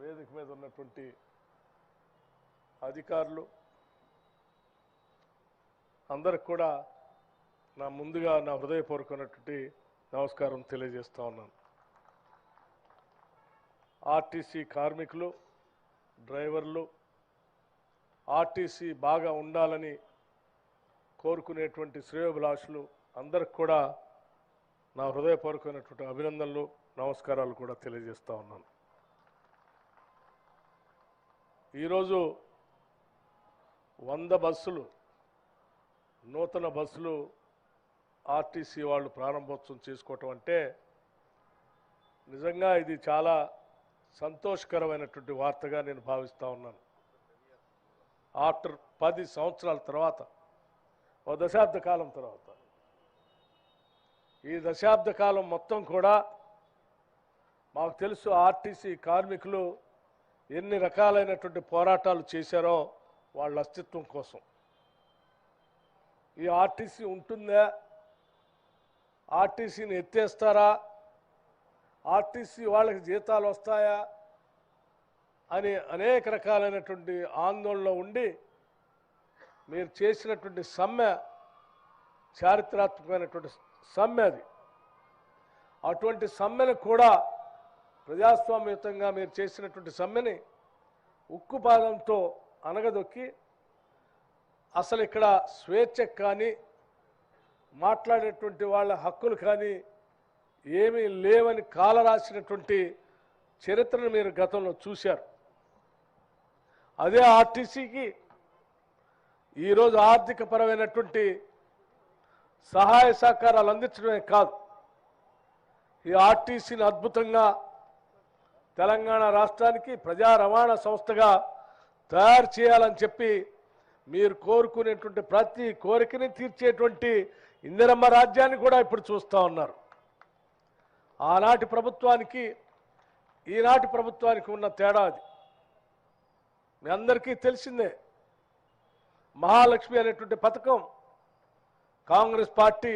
S5: వేదిక మీద ఉన్నటువంటి అధికారులు అందరికి కూడా ముందుగా నా హృదయపూర్వకమైనటువంటి నమస్కారం తెలియజేస్తా ఉన్నాను. ఆర్టీసీ కార్మికులు, డ్రైవర్లు ఆర్టీసీ బాగా ఉండాలని కోరుకునేటువంటి శ్రేయోభిలాషులు అందరికి కూడా నా హృదయపూర్వకమైనటువంటి అభినందనలు, నమస్కారాలు కూడా తెలియజేస్తా ఉన్నాను. ఈరోజు 100 బస్సులు, నూతన బస్సులు ఆర్టీసీ వాళ్ళు ప్రారంభోత్సవం చేసుకోవటం అంటే నిజంగా ఇది చాలా సంతోషకరమైనటువంటి వార్తగా నేను భావిస్తూ ఉన్నాను. ఆఫ్టర్ 10 సంవత్సరాల తర్వాత, ఓ దశాబ్ద కాలం తర్వాత, ఈ దశాబ్ద కాలం మొత్తం కూడా మాకు తెలుసు ఆర్టీసీ కార్మికులు ఎన్ని రకాలైనటువంటి పోరాటాలు చేశారో వాళ్ళ అస్తిత్వం కోసం. ఈ ఆర్టీసీ ఉంటుందా, ఆర్టీసీని ఎత్తేస్తారా, ఆర్టీసీ వాళ్ళకి జీతాలు వస్తాయా అని అనేక రకాలైనటువంటి ఆందోళనలో ఉండి మీరు చేసినటువంటి సమ్మె చారిత్రాత్మకమైనటువంటి సమ్మె అది. అటువంటి సమ్మెను కూడా ప్రజాస్వామ్యయుతంగా మీరు చేసినటువంటి సమ్మెని ఉక్కుపాదంతో అనగదొక్కి అసలు ఇక్కడ స్వేచ్ఛ కానీ మాట్లాడేటువంటి వాళ్ళ హక్కులు కానీ ఏమీ లేవని కాలరాసినటువంటి చరిత్రను మీరు గతంలో చూశారు. అదే ఆర్టీసీకి ఈరోజు ఆర్థిక పరమైనటువంటి సహాయ సహకారాలు అందించడమే కాదు, ఈ ఆర్టీసీని అద్భుతంగా తెలంగాణ రాష్ట్రానికి ప్రజా రవాణా సంస్థగా తయారు చేయాలని చెప్పి మీరు కోరుకునేటువంటి ప్రతి కోరికని తీర్చేటువంటి ఇందిరమ్మ రాజ్యాన్ని కూడా ఇప్పుడు చూస్తూ ఉన్నారు. ఆనాటి ప్రభుత్వానికి ఈనాటి ప్రభుత్వానికి ఉన్న తేడా అది మీ అందరికీ తెలిసిందే. మహాలక్ష్మి అనేటువంటి పథకం కాంగ్రెస్ పార్టీ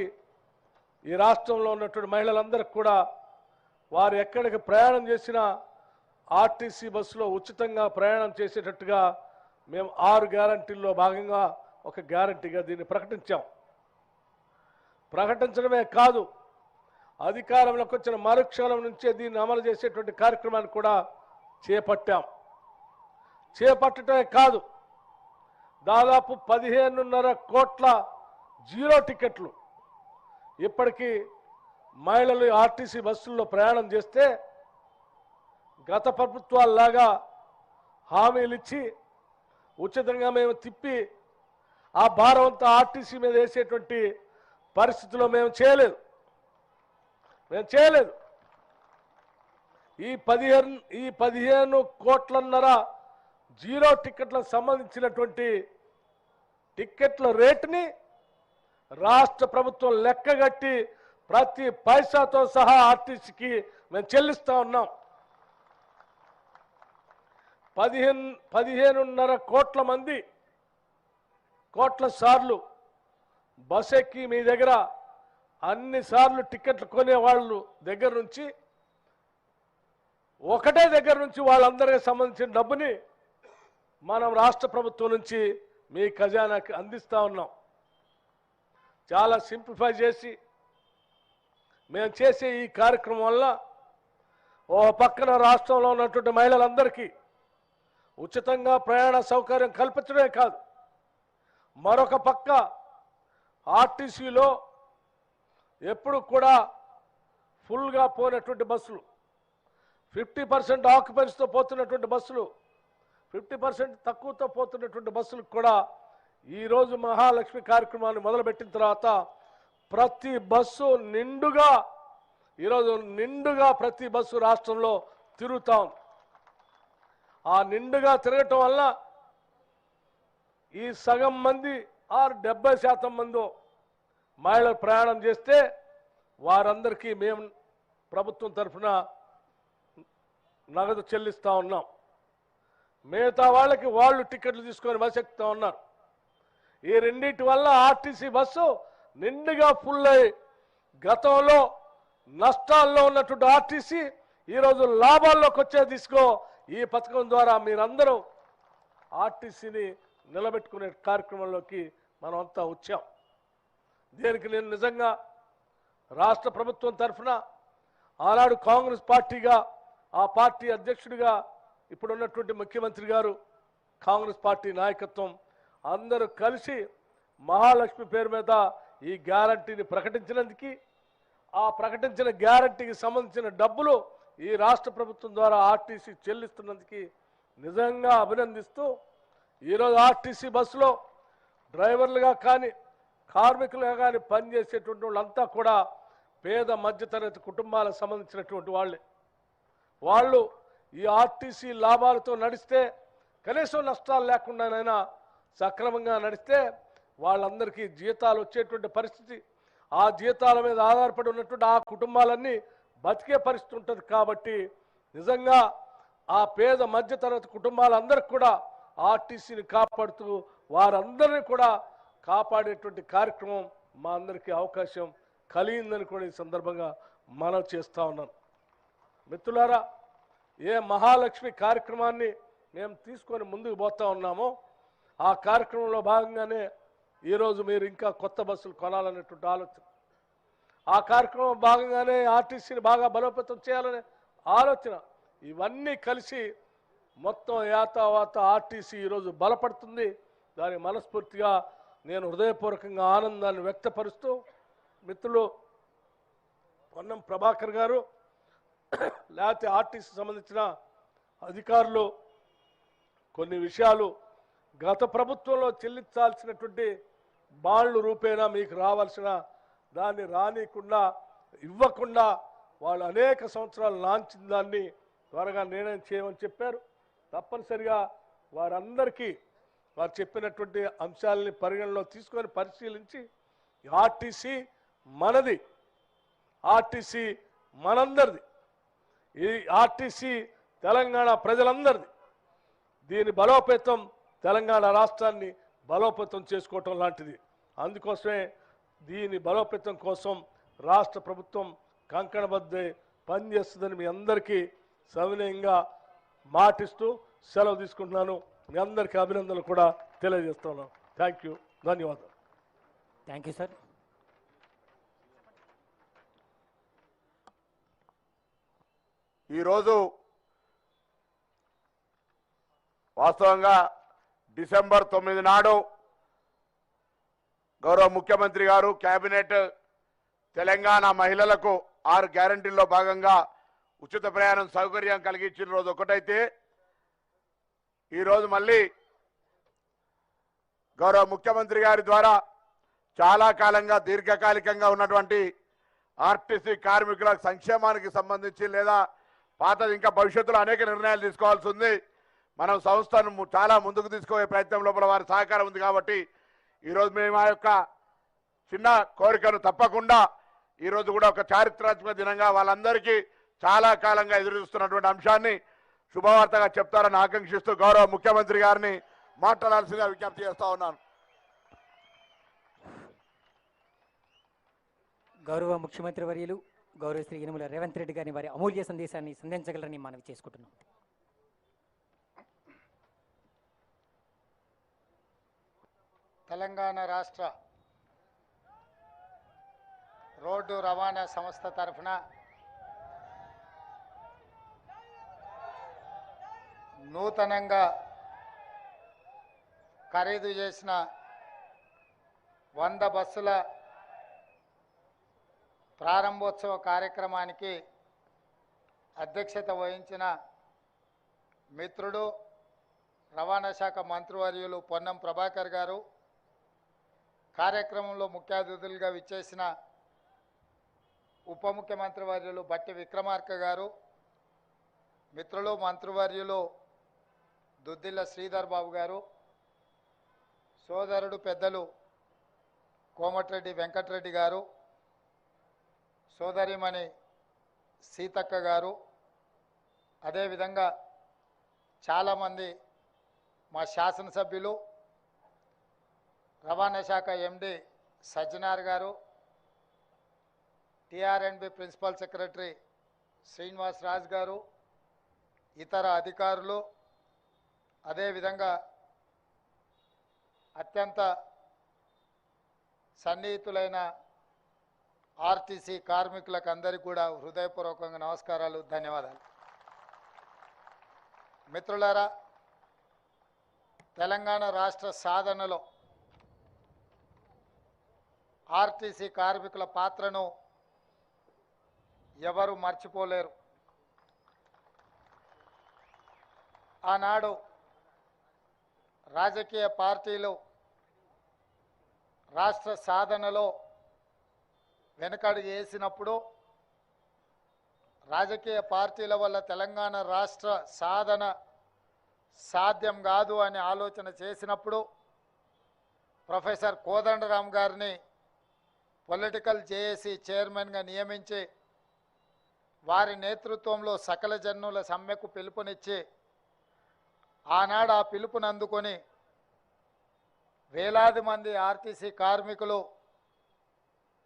S5: ఈ రాష్ట్రంలో ఉన్నటువంటి మహిళలందరికీ కూడా వారు ఎక్కడికి ప్రయాణం చేసినా ఆర్టీసీ బస్సులో ఉచితంగా ప్రయాణం చేసేటట్టుగా మేము 6 గ్యారంటీల్లో భాగంగా ఒక గ్యారంటీగా దీన్ని ప్రకటించాం. ప్రకటించడమే కాదు, అధికారంలోకి వచ్చిన మరుక్షణం నుంచే దీన్ని అమలు చేసేటువంటి కార్యక్రమాన్ని కూడా చేపట్టాం. చేపట్టడమే కాదు, దాదాపు 15.5 కోట్ల జీరో టికెట్లు ఇప్పటికీ మహిళలు ఆర్టీసీ బస్సుల్లో ప్రయాణం చేస్తే గత ప్రభుత్వాల్లాగా హామీలు ఇచ్చి ఉచితంగా మేము తిప్పి ఆ భారం అంతా ఆర్టీసీ మీద వేసేటువంటి పరిస్థితిలో మేము చేయలేదు. ఈ 15 కోట్లన్నర జీరో టికెట్లకు సంబంధించినటువంటి టికెట్ల రేటుని రాష్ట్ర ప్రభుత్వం లెక్కగట్టి ప్రతి పైసాతో సహా ఆర్టీసీకి మేము చెల్లిస్తా ఉన్నాం. 15.5 కోట్ల సార్లు బస్ ఎక్కి మీ దగ్గర అన్ని సార్లు టికెట్లు కొనే వాళ్ళు దగ్గర నుంచి ఒకటే దగ్గర నుంచి వాళ్ళందరికీ సంబంధించిన డబ్బుని మనం రాష్ట్ర ప్రభుత్వం నుంచి మీ ఖజానాకి అందిస్తూ ఉన్నాం. చాలా సింప్లిఫై చేసి మేము చేసే ఈ కార్యక్రమం వల్ల ఓ పక్కన రాష్ట్రంలో ఉన్నటువంటి మహిళలందరికీ ఉచితంగా ప్రయాణ సౌకర్యం కల్పించడమే కాదు, మరొక పక్క ఆర్టీసీలో ఎప్పుడు కూడా ఫుల్గా పోయినటువంటి బస్సులు, 50% ఆక్యుపెన్సీతో పోతున్నటువంటి బస్సులు, 50% తక్కువతో పోతున్నటువంటి బస్సులకు కూడా ఈరోజు మహాలక్ష్మి కార్యక్రమాన్ని మొదలుపెట్టిన తర్వాత ప్రతి బస్సు నిండుగా ఈరోజు ప్రతి బస్సు రాష్ట్రంలో తిరుగుతాం. ఆ నిండుగా తిరగటం వల్ల ఈ సగం మంది 70% మంది మహిళలు ప్రయాణం చేస్తే వారందరికీ మేము ప్రభుత్వం తరఫున నగదు చెల్లిస్తూ ఉన్నాం. మిగతా వాళ్ళకి వాళ్ళు టికెట్లు తీసుకొని బస్ ఎక్కుతూ ఉన్నారు. ఈ రెండింటి వల్ల ఆర్టీసీ బస్సు నిండుగా ఫుల్ అయ్యి గతంలో నష్టాల్లో ఉన్నటువంటి ఆర్టీసీ ఈరోజు లాభాల్లోకి వచ్చే దిశలో ఈ పథకం ద్వారా మీరందరూ ఆర్టీసీని నిలబెట్టుకునే కార్యక్రమంలోకి మనం అంతా వచ్చాం. దీనికి నేను నిజంగా రాష్ట్ర ప్రభుత్వం తరఫున ఆనాడు కాంగ్రెస్ పార్టీగా ఆ పార్టీ అధ్యక్షుడిగా ఇప్పుడున్నటువంటి ముఖ్యమంత్రి గారు, కాంగ్రెస్ పార్టీ నాయకత్వం అందరూ కలిసి మహాలక్ష్మి పేరు మీద ఈ గ్యారంటీని ప్రకటించినందుకు, ఆ ప్రకటించిన గ్యారంటీకి సంబంధించిన డబ్బులు ఈ రాష్ట్ర ప్రభుత్వం ద్వారా ఆర్టీసీ చెల్లిస్తున్నందుకు నిజంగా అభినందిస్తూ ఈరోజు ఆర్టీసీ బస్సులో డ్రైవర్లుగా కానీ కార్మికులుగా కానీ పనిచేసేటువంటి వాళ్ళంతా కూడా పేద మధ్యతరగతి కుటుంబాలకు సంబంధించినటువంటి వాళ్ళే. వాళ్ళు ఈ ఆర్టీసీ లాభాలతో నడిస్తే, కనీసం నష్టాలు లేకుండానైనా సక్రమంగా నడిస్తే వాళ్ళందరికీ జీతాలు వచ్చేటువంటి పరిస్థితి, ఆ జీతాల మీద ఆధారపడి ఉన్నటువంటి ఆ కుటుంబాలన్నీ బతికే పరిస్థితి ఉంటుంది. కాబట్టి నిజంగా ఆ పేద మధ్యతరగతి కుటుంబాలందరికీ కూడా ఆర్టీసీని కాపాడుతూ వారందరినీ కూడా కాపాడేటువంటి కార్యక్రమం మా అందరికీ అవకాశం కలిగిందని కూడా ఈ సందర్భంగా మనం చేస్తూ ఉన్నాను. మిత్రులారా, ఏ మహాలక్ష్మి కార్యక్రమాన్ని మేము తీసుకొని ముందుకు పోతా ఉన్నామో ఆ కార్యక్రమంలో భాగంగానే ఈరోజు మీరు ఇంకా కొత్త బస్సులు కొనాలనేటువంటి ఆలోచన, ఆ కార్యక్రమం భాగంగానే ఆర్టీసీని బాగా బలోపేతం చేయాలనే ఆలోచన, ఇవన్నీ కలిసి మొత్తం యాతావాత ఆర్టీసీ ఈరోజు బలపడుతుంది. దాని మనస్ఫూర్తిగా నేను హృదయపూర్వకంగా ఆనందాన్ని వ్యక్తపరుస్తూ, మిత్రులు పొన్నం ప్రభాకర్ గారు లేకపోతే ఆర్టీసీ సంబంధించిన అధికారులు కొన్ని విషయాలు గత ప్రభుత్వంలో చెల్లించాల్సినటువంటి బాండ్లు రూపేణా మీకు రావాల్సిన దాన్ని రానికుండా ఇవ్వకుండా వాళ్ళు అనేక సంవత్సరాలు లాంచిన దాన్ని త్వరగా నిర్ణయం చేయమని చెప్పారు. తప్పనిసరిగా వారందరికీ వారు చెప్పినటువంటి అంశాలని పరిగణలో తీసుకొని పరిశీలించి ఆర్టీసీ మనది, ఆర్టీసీ మనందరిది, ఈ ఆర్టీసీ తెలంగాణ ప్రజలందరిది. దీని బలోపేతం తెలంగాణ రాష్ట్రాన్ని బలోపేతం చేసుకోవటం లాంటిది. అందుకోసమే దీని బలోపేతం కోసం రాష్ట్ర ప్రభుత్వం కంకణబద్ధై పనిచేస్తుందని మీ అందరికీ సవినయంగా మాటిస్తూ సెలవు తీసుకుంటున్నాను. మీ అందరికీ అభినందనలు కూడా తెలియజేస్తున్నాను. థ్యాంక్ యూ, ధన్యవాదాలు.
S1: Thank you sir.
S4: ఈరోజు వాస్తవంగా డిసెంబర్ 9 నాడు గౌరవ ముఖ్యమంత్రి గారు కేబినెట్ తెలంగాణ మహిళలకు 6 గ్యారంటీల్లో భాగంగా ఉచిత ప్రయాణం సౌకర్యం కలిగించిన రోజు ఒకటైతే, ఈరోజు మళ్ళీ గౌరవ ముఖ్యమంత్రి గారి ద్వారా చాలా కాలంగా దీర్ఘకాలికంగా ఉన్నటువంటి ఆర్టీసీ కార్మికుల సంక్షేమానికి సంబంధించి లేదా పాతది ఇంకా భవిష్యత్తులో అనేక నిర్ణయాలు తీసుకోవాల్సి ఉంది. మనం సంస్థను చాలా ముందుకు తీసుకుపోయే ప్రయత్నం లోపల వారి సహకారం ఉంది. కాబట్టి ఈరోజు మేము ఆ యొక్క చిన్న కోరికను తప్పకుండా ఈరోజు కూడా ఒక చారిత్రాత్మక దినంగా వాళ్ళందరికీ చాలా కాలంగా ఎదురు చూస్తున్నటువంటి అంశాన్ని శుభవార్తగా చెప్తారని ఆకాంక్షిస్తూ గౌరవ ముఖ్యమంత్రి గారిని మాట్లాడాల్సిందిగా విజ్ఞప్తి చేస్తా ఉన్నాను.
S1: గౌరవ ముఖ్యమంత్రి వర్యులు గౌరవ శ్రీ యనమల రేవంత్ రెడ్డి గారిని వారి అమూల్య సందేశాన్ని సంధించగలరని మనవి చేసుకుంటున్నాం.
S6: తెలంగాణ రాష్ట్ర రోడ్డు రవాణా సంస్థ తరఫున నూతనంగా ఖరీదు చేసిన 100 బస్సుల ప్రారంభోత్సవ కార్యక్రమానికి అధ్యక్షత వహించిన మిత్రుడు రవాణా శాఖ మంత్రివర్యులు పొన్నం ప్రభాకర్ గారు, కార్యక్రమంలో ముఖ్య అతిథులుగా విచ్చేసిన ఉప ముఖ్యమంత్రి వర్యులు బట్టి విక్రమార్క గారు, మిత్రులు మంత్రివర్యులు దుద్దిల్ల శ్రీధర్ బాబు గారు, సోదరుడు పెద్దలు కోమటిరెడ్డి వెంకటరెడ్డి గారు, సోదరిమణి సీతక్క గారు, అదేవిధంగా చాలామంది మా శాసనసభ్యులు, రవాణా శాఖ ఎండి సజ్జనార్ గారు, టిఆర్ఎండ్బి ప్రిన్సిపల్ సెక్రటరీ శ్రీనివాస్ రాజ్ గారు, ఇతర అధికారులు, అదేవిధంగా అత్యంత సన్నిహితులైన ఆర్టీసీ కార్మికులకు అందరికీ కూడా హృదయపూర్వకంగా నమస్కారాలు, ధన్యవాదాలు. మిత్రులారా, తెలంగాణ రాష్ట్ర సాధనలో ఆర్టీసీ కార్మికుల పాత్రను ఎవరు మర్చిపోలేరు. ఆనాడు రాజకీయ పార్టీలు రాష్ట్ర సాధనలో వెనకడుగు వేసినప్పుడు, రాజకీయ పార్టీల వల్ల తెలంగాణ రాష్ట్ర సాధన సాధ్యం కాదు అని ఆలోచన చేసినప్పుడు ప్రొఫెసర్ కోదండరామ్ గారిని పొలిటికల్ జేఏసీ చైర్మన్గా నియమించి వారి నేతృత్వంలో సకల జనుల సమ్మెకు పిలుపునిచ్చి ఆనాడు ఆ పిలుపుని అందుకొని వేలాది మంది ఆర్టీసీ కార్మికులు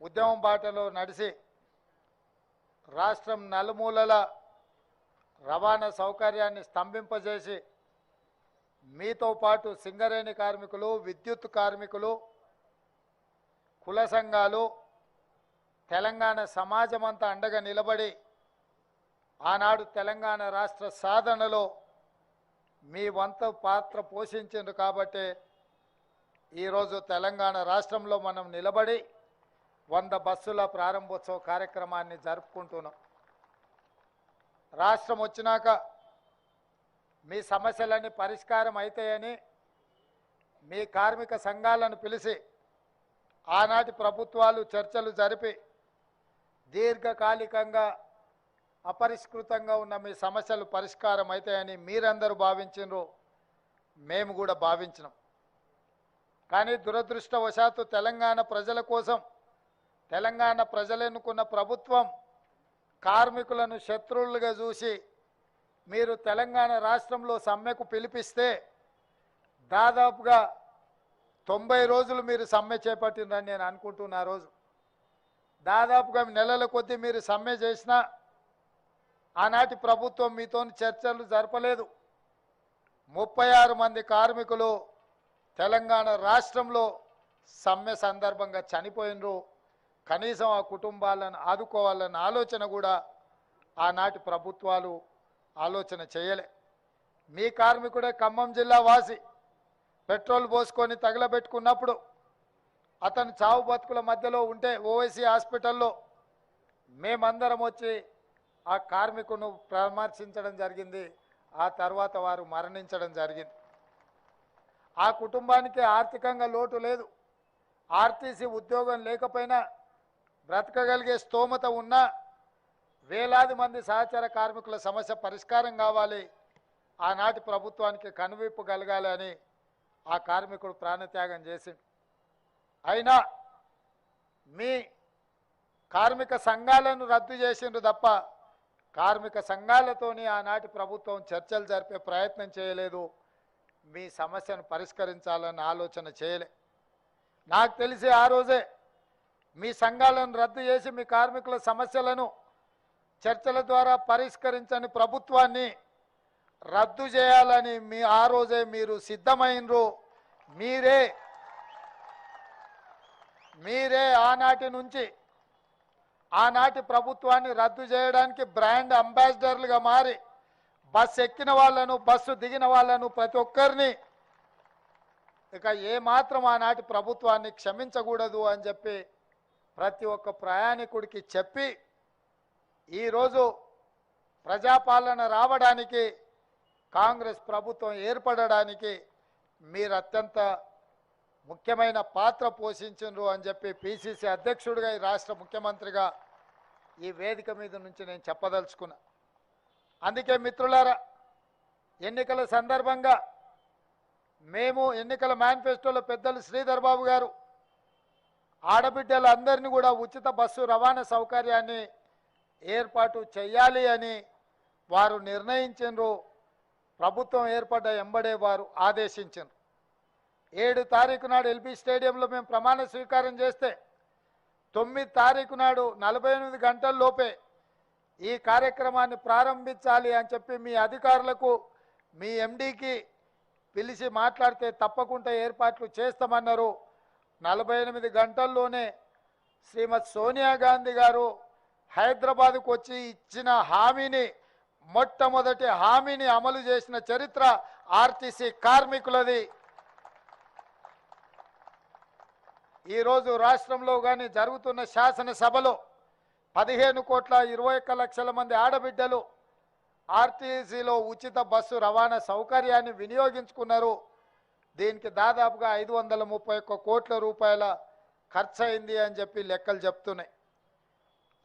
S6: ఉద్యమం బాటలో నడిచి రాష్ట్రం నలుమూలల రవాణా సౌకర్యాన్ని స్తంభింపజేసి మీతో పాటు సింగరేణి కార్మికులు, విద్యుత్ కార్మికులు, కుల సంఘాలు, తెలంగాణ సమాజమంతా అండగా నిలబడి ఆనాడు తెలంగాణ రాష్ట్ర సాధనలో మీ వంతు పాత్ర పోషించిండ్రు. కాబట్టి ఈరోజు తెలంగాణ రాష్ట్రంలో మనం నిలబడి 100 బస్సుల ప్రారంభోత్సవ కార్యక్రమాన్ని జరుపుకుంటున్నాం. రాష్ట్రం వచ్చినాక మీ సమస్యలన్నీ పరిష్కారం అవుతాయని మీ కార్మిక సంఘాలను పిలిచి ఆనాటి ప్రభుత్వాలు చర్చలు జరిపి దీర్ఘకాలికంగా అపరిష్కృతంగా ఉన్న మీ సమస్యలు పరిష్కారం అవుతాయని మీరందరూ భావించినారు, మేము కూడా భావించినాం. కానీ దురదృష్టవశాత్తు తెలంగాణ ప్రజల కోసం తెలంగాణ ప్రజలు ఎన్నుకున్న ప్రభుత్వం కార్మికులను శత్రువులుగా చూసి మీరు తెలంగాణ రాష్ట్రంలో సమ్మెకు పిలిపిస్తే దాదాపుగా 90 రోజులు మీరు సమ్మె చేపట్టిందని నేను అనుకుంటున్నా. రోజు దాదాపుగా నెలల కొద్దీ మీరు సమ్మె చేసినా ఆనాటి ప్రభుత్వం మీతో చర్చలు జరపలేదు. 36 మంది కార్మికులు తెలంగాణ రాష్ట్రంలో సమ్మె సందర్భంగా చనిపోయినరు. కనీసం ఆ కుటుంబాలను ఆదుకోవాలన్న ఆలోచన కూడా ఆనాటి ప్రభుత్వాలు ఆలోచన చేయలే. మీ కార్మికుడే ఖమ్మం జిల్లా వాసి పెట్రోల్ పోసుకొని తగలబెట్టుకున్నప్పుడు అతను చావు బతుకుల మధ్యలో ఉంటే ఓవైసీ హాస్పిటల్లో మేమందరం వచ్చి ఆ కార్మికును పరామర్శించడం జరిగింది. ఆ తర్వాత వారు మరణించడం జరిగింది. ఆ కుటుంబానికి ఆర్థికంగా లోటు లేదు. ఆర్టీసీ ఉద్యోగం లేకపోయినా బ్రతకగలిగే స్తోమత ఉన్నా వేలాది మంది సహచర కార్మికుల సమస్య పరిష్కారం కావాలి, ఆనాటి ప్రభుత్వానికి కనువిప్పు కలగాలి అని ఆ కార్మికుడు ప్రాణత్యాగం చేసిండు. అయినా మీ కార్మిక సంఘాలను రద్దు చేసిండ్రు తప్ప కార్మిక సంఘాలతోని ఆనాటి ప్రభుత్వం చర్చలు జరిపే ప్రయత్నం చేయలేదు. మీ సమస్యను పరిష్కరించాలన్న ఆలోచన చేయలే. నాకు తెలిసి ఆ రోజే మీ సంఘాలను రద్దు చేసి మీ కార్మికుల సమస్యలను చర్చల ద్వారా పరిష్కరించని ప్రభుత్వాన్ని రద్దు చేయాలని ఆ రోజే మీరు సిద్ధమైనరు. మీరే ఆనాటి నుంచి ఆనాటి ప్రభుత్వాన్ని రద్దు చేయడానికి బ్రాండ్ అంబాసిడర్లుగా మారి బస్సు ఎక్కిన వాళ్ళను, బస్సు దిగిన వాళ్ళను ప్రతి ఒక్కరిని ఇక ఏమాత్రం ఆనాటి ప్రభుత్వాన్ని క్షమించకూడదు అని చెప్పి ప్రతి ఒక్క ప్రయాణికుడికి చెప్పి ఈరోజు ప్రజాపాలన రావడానికి, కాంగ్రెస్ ప్రభుత్వం ఏర్పడడానికి మీరు అత్యంత ముఖ్యమైన పాత్ర పోషించారు అని చెప్పి పిసిసి అధ్యక్షుడిగా, ఈ రాష్ట్ర ముఖ్యమంత్రిగా ఈ వేదిక మీద నుంచి నేను చెప్పదలుచుకున్నా. అందుకే మిత్రులారా, ఎన్నికల సందర్భంగా మేము ఎన్నికల మేనిఫెస్టోలో పెద్దలు శ్రీధర్ బాబు గారు ఆడబిడ్డలందరినీ కూడా ఉచిత బస్సు రవాణా సౌకర్యాన్ని ఏర్పాటు చేయాలి అని వారు నిర్ణయించారు. ప్రభుత్వం ఏర్పడ్డ ఎంబడే వారు ఆదేశించారు. 7 తారీఖు నాడు ఎల్బీ స్టేడియంలో మేము ప్రమాణ స్వీకారం చేస్తే 9 తారీఖు నాడు 48 గంటల లోపే ఈ కార్యక్రమాన్ని ప్రారంభించాలి అని చెప్పి మీ అధికారులకు మీ ఎండీకి పిలిచి మాట్లాడితే తప్పకుండా ఏర్పాట్లు చేస్తామన్నారు. 48 గంటల్లోనే శ్రీమతి సోనియా గాంధీ గారు హైదరాబాద్కు వచ్చి ఇచ్చిన హామీని, మొట్టమొదటి హామీని అమలు చేసిన చరిత్ర ఆర్టీసీ కార్మికులది. ఈరోజు రాష్ట్రంలో కానీ జరుగుతున్న శాసనసభలో 15,21,00,000 మంది ఆడబిడ్డలు ఆర్టీసీలో ఉచిత బస్సు రవాణా సౌకర్యాన్ని వినియోగించుకున్నారు. దీనికి దాదాపుగా 531 కోట్ల రూపాయల ఖర్చు అయింది అని చెప్పి లెక్కలు చెప్తున్నాయి.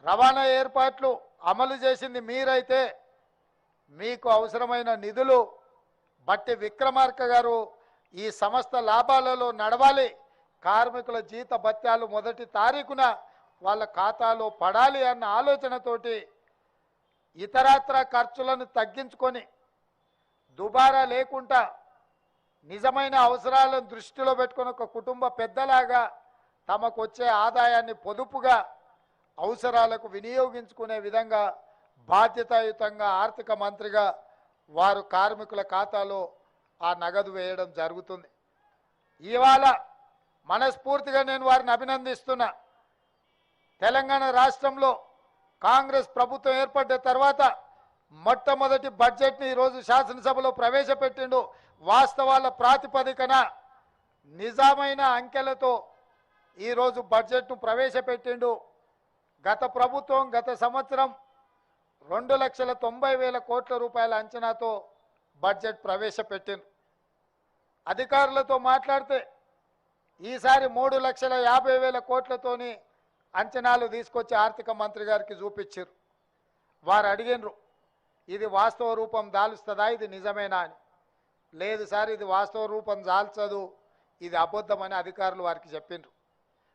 S6: రవాణా ఏర్పాట్లు అమలు చేసింది మీరైతే మీకు అవసరమైన నిధులు బట్టి విక్రమార్క గారు ఈ సంస్థ లాభాలలో నడవాలి, కార్మికుల జీత భత్యాలు 1 తారీఖున వాళ్ళ ఖాతాలో పడాలి అన్న ఆలోచనతోటి ఇతరత్ర ఖర్చులను తగ్గించుకొని దుబారా లేకుండా నిజమైన అవసరాలను దృష్టిలో పెట్టుకొని ఒక కుటుంబ పెద్దలాగా తమకు వచ్చే ఆదాయాన్ని పొదుపుగా అవసరాలకు వినియోగించుకునే విధంగా బాధ్యతాయుతంగా ఆర్థిక మంత్రిగా వారు కార్మికుల ఖాతాలో ఆ నగదు వేయడం జరుగుతుంది. ఇవాళ మనస్ఫూర్తిగా నేను వారిని అభినందిస్తున్నా. తెలంగాణ రాష్ట్రంలో కాంగ్రెస్ ప్రభుత్వం ఏర్పడ్డ తర్వాత మొట్టమొదటి బడ్జెట్ని ఈరోజు శాసనసభలో ప్రవేశపెట్టిండు. వాస్తవాల ప్రాతిపదికన నిజమైన అంకెలతో ఈరోజు బడ్జెట్ను ప్రవేశపెట్టిండు. గత ప్రభుత్వం గత సంవత్సరం 2,90,000 కోట్ల రూపాయల అంచనాతో బడ్జెట్ ప్రవేశపెట్టిండు. అధికారులతో మాట్లాడితే ఈసారి 3,50,000 కోట్లతోని అంచనాలు తీసుకొచ్చి ఆర్థిక మంత్రి గారికి చూపించారు. వారు అడిగినరు, ఇది వాస్తవ రూపం దాలుస్తుందా, ఇది నిజమేనా అని. లేదు సార్, ఇది వాస్తవ రూపం దాల్చదు, ఇది అబద్ధమని అధికారులు వారికి చెప్పిండ్రు.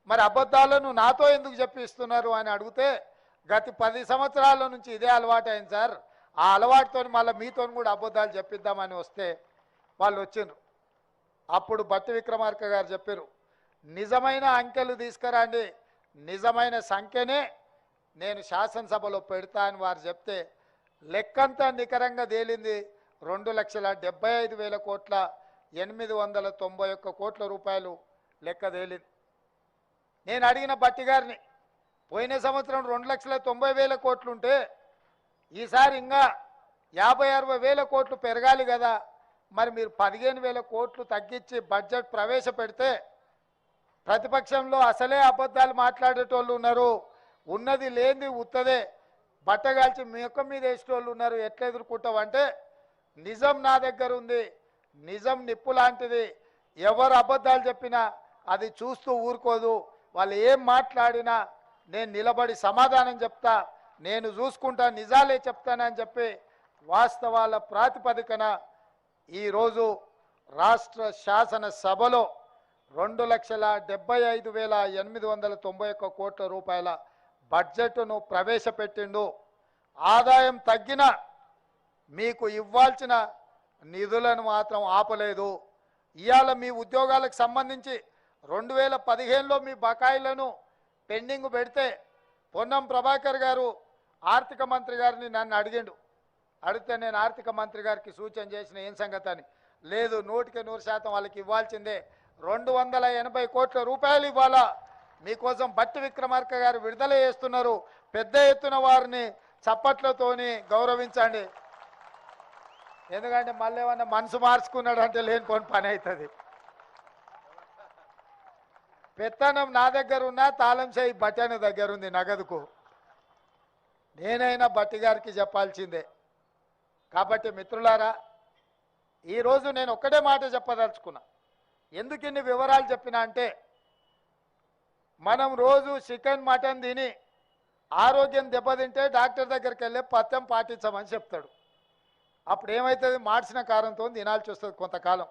S6: మరి అబద్ధాలను నాతో ఎందుకు చెప్పిస్తున్నారు అని అడిగితే, గత 10 సంవత్సరాల నుంచి ఇదే అలవాటు అయింది సార్, ఆ అలవాటుతో మళ్ళీ మీతో కూడా అబద్ధాలు చెప్పిద్దామని వస్తే వాళ్ళు వచ్చిండ్రు. అప్పుడు బట్టి విక్రమార్క గారు చెప్పారు, నిజమైన అంకెలు తీసుకురండి, నిజమైన సంఖ్యనే నేను శాసనసభలో పెడతా అని వారు చెప్తే లెక్కంతా నికరంగా తేలింది 2,75,000 కోట్ల 891 కోట్ల రూపాయలు లెక్క తేలింది. నేను అడిగిన బట్టి గారిని, పోయిన సంవత్సరం 2,90,000 కోట్లు ఉంటే ఈసారి ఇంకా 50,000-60,000 కోట్లు పెరగాలి కదా, మరి మీరు 15,000 కోట్లు తగ్గించి బడ్జెట్ ప్రవేశపెడితే ప్రతిపక్షంలో అసలే అబద్ధాలు మాట్లాడేటోళ్ళు ఉన్నారు, ఉన్నది లేనిది ఉత్తదే బట్టగాల్చి మొక్క మీద వేసేటోళ్ళు ఉన్నారు, ఎట్లా ఎదుర్కొంటావంటే నిజం నా దగ్గర ఉంది, నిజం నిప్పు లాంటిది, ఎవరు అబద్ధాలు చెప్పినా అది చూస్తూ ఊరుకోదు, వాళ్ళు ఏం మాట్లాడినా నేను నిలబడి సమాధానం చెప్తా, నేను చూసుకుంటా, నిజాలే చెప్తానని చెప్పి వాస్తవాల ప్రాతిపదికన ఈరోజు రాష్ట్ర శాసనసభలో 2,75,891 కోట్ల రూపాయల బడ్జెట్ను ప్రవేశపెట్టిండు. ఆదాయం తగ్గిన మీకు ఇవ్వాల్సిన నిధులను మాత్రం ఆపలేదు. ఇవాళ మీ ఉద్యోగాలకు సంబంధించి 2015లో మీ బకాయిలను పెండింగ్ పెడితే పొన్నం ప్రభాకర్ గారు ఆర్థిక మంత్రి గారిని నన్ను అడిగితే నేను ఆర్థిక మంత్రి గారికి సూచన చేసిన ఏం సంగతి అని. లేదు, 100% వాళ్ళకి ఇవ్వాల్సిందే, 280 కోట్ల రూపాయలు ఇవ్వాలా, మీకోసం బట్టి విక్రమార్క గారు విడుదల చేస్తున్నారు, పెద్ద ఎత్తున వారిని చప్పట్లతోని గౌరవించండి. ఎందుకంటే మళ్ళీ ఏమన్నా మనసు మార్చుకున్నాడు అంటే లేనిపోని పని అవుతుంది. పెత్తనం నా దగ్గర ఉన్నా తాళం చేయి బట్టన దగ్గర ఉంది నగదుకు, నేనైనా బట్టి గారికి చెప్పాల్సిందే. కాబట్టి మిత్రులారా, ఈరోజు నేను ఒక్కటే మాట చెప్పదలుచుకున్నా. ఎందుకు ఇన్ని వివరాలు చెప్పినా అంటే, మనం రోజు చికెన్ మటన్ తిని ఆరోగ్యం దెబ్బతింటే డాక్టర్ దగ్గరికి వెళ్ళి పథ్యం పాటించమని చెప్తాడు. అప్పుడు ఏమవుతుంది, మార్చిన కారంతో తినాల్సి వస్తుంది కొంతకాలం.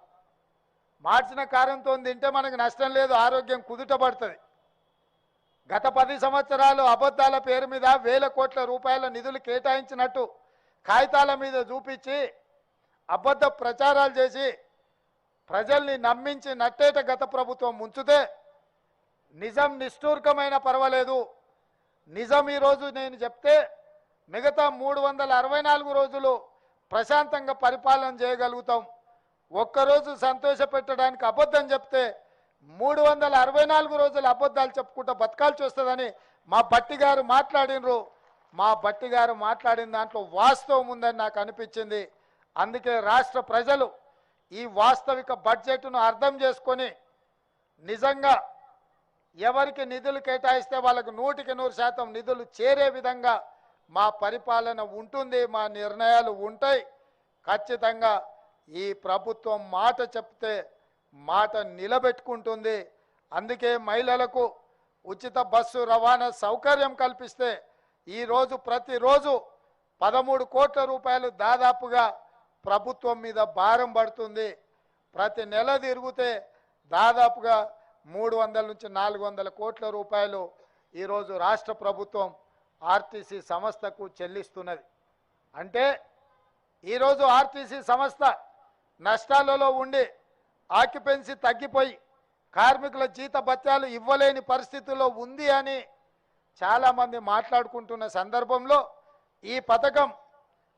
S6: మార్చిన కారంతో తింటే మనకు నష్టం లేదు, ఆరోగ్యం కుదుటపడుతుంది. గత 10 సంవత్సరాలు అబద్ధాల పేరు మీద 1,000 కోట్ల రూపాయల నిధులు కేటాయించినట్టు కాగితాల మీద చూపించి అబద్ధ ప్రచారాలు చేసి ప్రజల్ని నమ్మించి నట్టేట గత ప్రభుత్వం ముంచితే నిజం నిష్ఠూర్కమైన పర్వాలేదు. నిజం ఈరోజు నేను చెప్తే మిగతా 364 రోజులు ప్రశాంతంగా పరిపాలన చేయగలుగుతాం. ఒక్కరోజు సంతోష పెట్టడానికి అబద్ధం చెప్తే 364 రోజులు అబద్ధాలు చెప్పుకుంటూ బతకాల్సి వస్తుందని మా బట్టి గారు మాట్లాడినరు. మా బట్టి గారు మాట్లాడిన దాంట్లో వాస్తవం ఉందని నాకు అనిపించింది. అందుకే రాష్ట్ర ప్రజలు ఈ వాస్తవిక బడ్జెట్ను అర్థం చేసుకొని నిజంగా ఎవరికి నిధులు కేటాయిస్తే వాళ్ళకు 100% నిధులు చేరే విధంగా మా పరిపాలన ఉంటుంది, మా నిర్ణయాలు ఉంటాయి. ఖచ్చితంగా ఈ ప్రభుత్వం మాట చెప్తే మాట నిలబెట్టుకుంటుంది. అందుకే మహిళలకు ఉచిత బస్సు రవాణా సౌకర్యం కల్పిస్తే ఈరోజు ప్రతిరోజు 13 కోట్ల రూపాయలు దాదాపుగా ప్రభుత్వం మీద భారం పడుతుంది. ప్రతి నెల తిరిగితే దాదాపుగా 300 నుంచి 400 కోట్ల రూపాయలు ఈరోజు రాష్ట్ర ప్రభుత్వం ఆర్టీసీ సంస్థకు చెల్లిస్తున్నది. అంటే ఈరోజు ఆర్టీసీ సంస్థ నష్టాలలో ఉండి ఆక్యుపెన్సీ తగ్గిపోయి కార్మికుల జీత భత్యాలు ఇవ్వలేని పరిస్థితుల్లో ఉంది అని చాలామంది మాట్లాడుకుంటున్న సందర్భంలో ఈ పథకం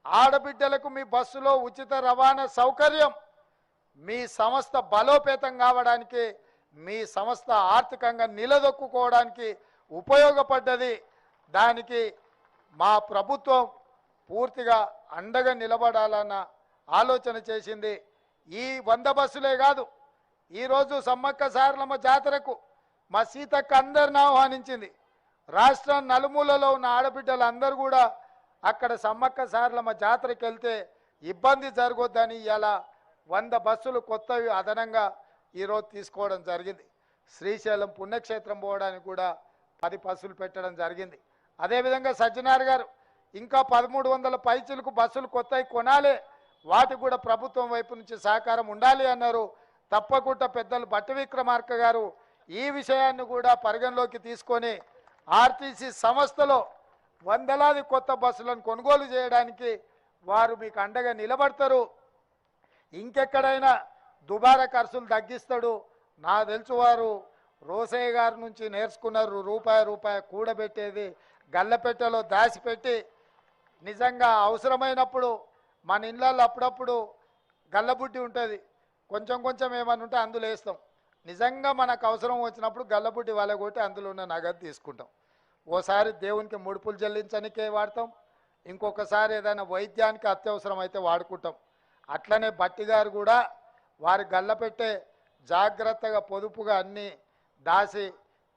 S6: ఆడబిడ్డలకు మీ బస్సులో ఉచిత రవాణా సౌకర్యం మీ సంస్థ బలోపేతం కావడానికి, మీ సంస్థ ఆర్థికంగా నిలదొక్కుకోవడానికి ఉపయోగపడ్డది. దానికి మా ప్రభుత్వం పూర్తిగా అండగా నిలబడాలన్న ఆలోచన చేసింది. ఈ 100 బస్సులే కాదు, ఈరోజు సమ్మక్క సారలమ్మ జాతరకు మా సీతక్క అందరిని ఆహ్వానించింది. రాష్ట్రం నలుమూలలో ఉన్న ఆడబిడ్డలు అందరూ కూడా అక్కడ సమ్మక్క సారలమ్మ జాతరకు వెళ్తే ఇబ్బంది జరగొద్దని ఇలా 100 బస్సులు కొత్తవి అదనంగా ఈరోజు తీసుకోవడం జరిగింది. శ్రీశైలం పుణ్యక్షేత్రం పోవడానికి కూడా 10 బస్సులు పెట్టడం జరిగింది. అదేవిధంగా సజ్జనార్ గారు ఇంకా 1300 పైచులకు బస్సులు కొత్తవి కొనాలి, వాటికి కూడా ప్రభుత్వం వైపు నుంచి సహకారం ఉండాలి అన్నారు. తప్పకుండా పెద్దలు బట్టి విక్రమార్క గారు ఈ విషయాన్ని కూడా పరిగణలోకి తీసుకొని ఆర్టీసీ సంస్థలో వందలాది కొత్త బస్సులను కొనుగోలు చేయడానికి వారు మీకు అండగా నిలబడతారు. ఇంకెక్కడైనా దుబారా ఖర్చులు తగ్గిస్తాడు. నా తెలుసు వారు రోసయ్య గారి నుంచి నేర్చుకున్నారు. రూపాయి కూడబెట్టేది గల్లపెట్టెలో దాచిపెట్టి నిజంగా అవసరమైనప్పుడు మన ఇళ్ళల్లో అప్పుడప్పుడు గల్లబుడ్డి ఉంటుంది, కొంచెం ఏమన్నా ఉంటే అందులో వేస్తాం. నిజంగా మనకు అవసరం వచ్చినప్పుడు గల్లబుడ్డి వలగొట్టి అందులో ఉన్న నగదు తీసుకుంటాం. ఓసారి దేవునికి ముడుపులు చెల్లించడానికే వాడతాం, ఇంకొకసారి ఏదైనా వైద్యానికి అత్యవసరం అయితే వాడుకుంటాం. అట్లనే బట్టి గారు కూడా వారి గల్లపెట్టే జాగ్రత్తగా పొదుపుగా అన్నీ దాసి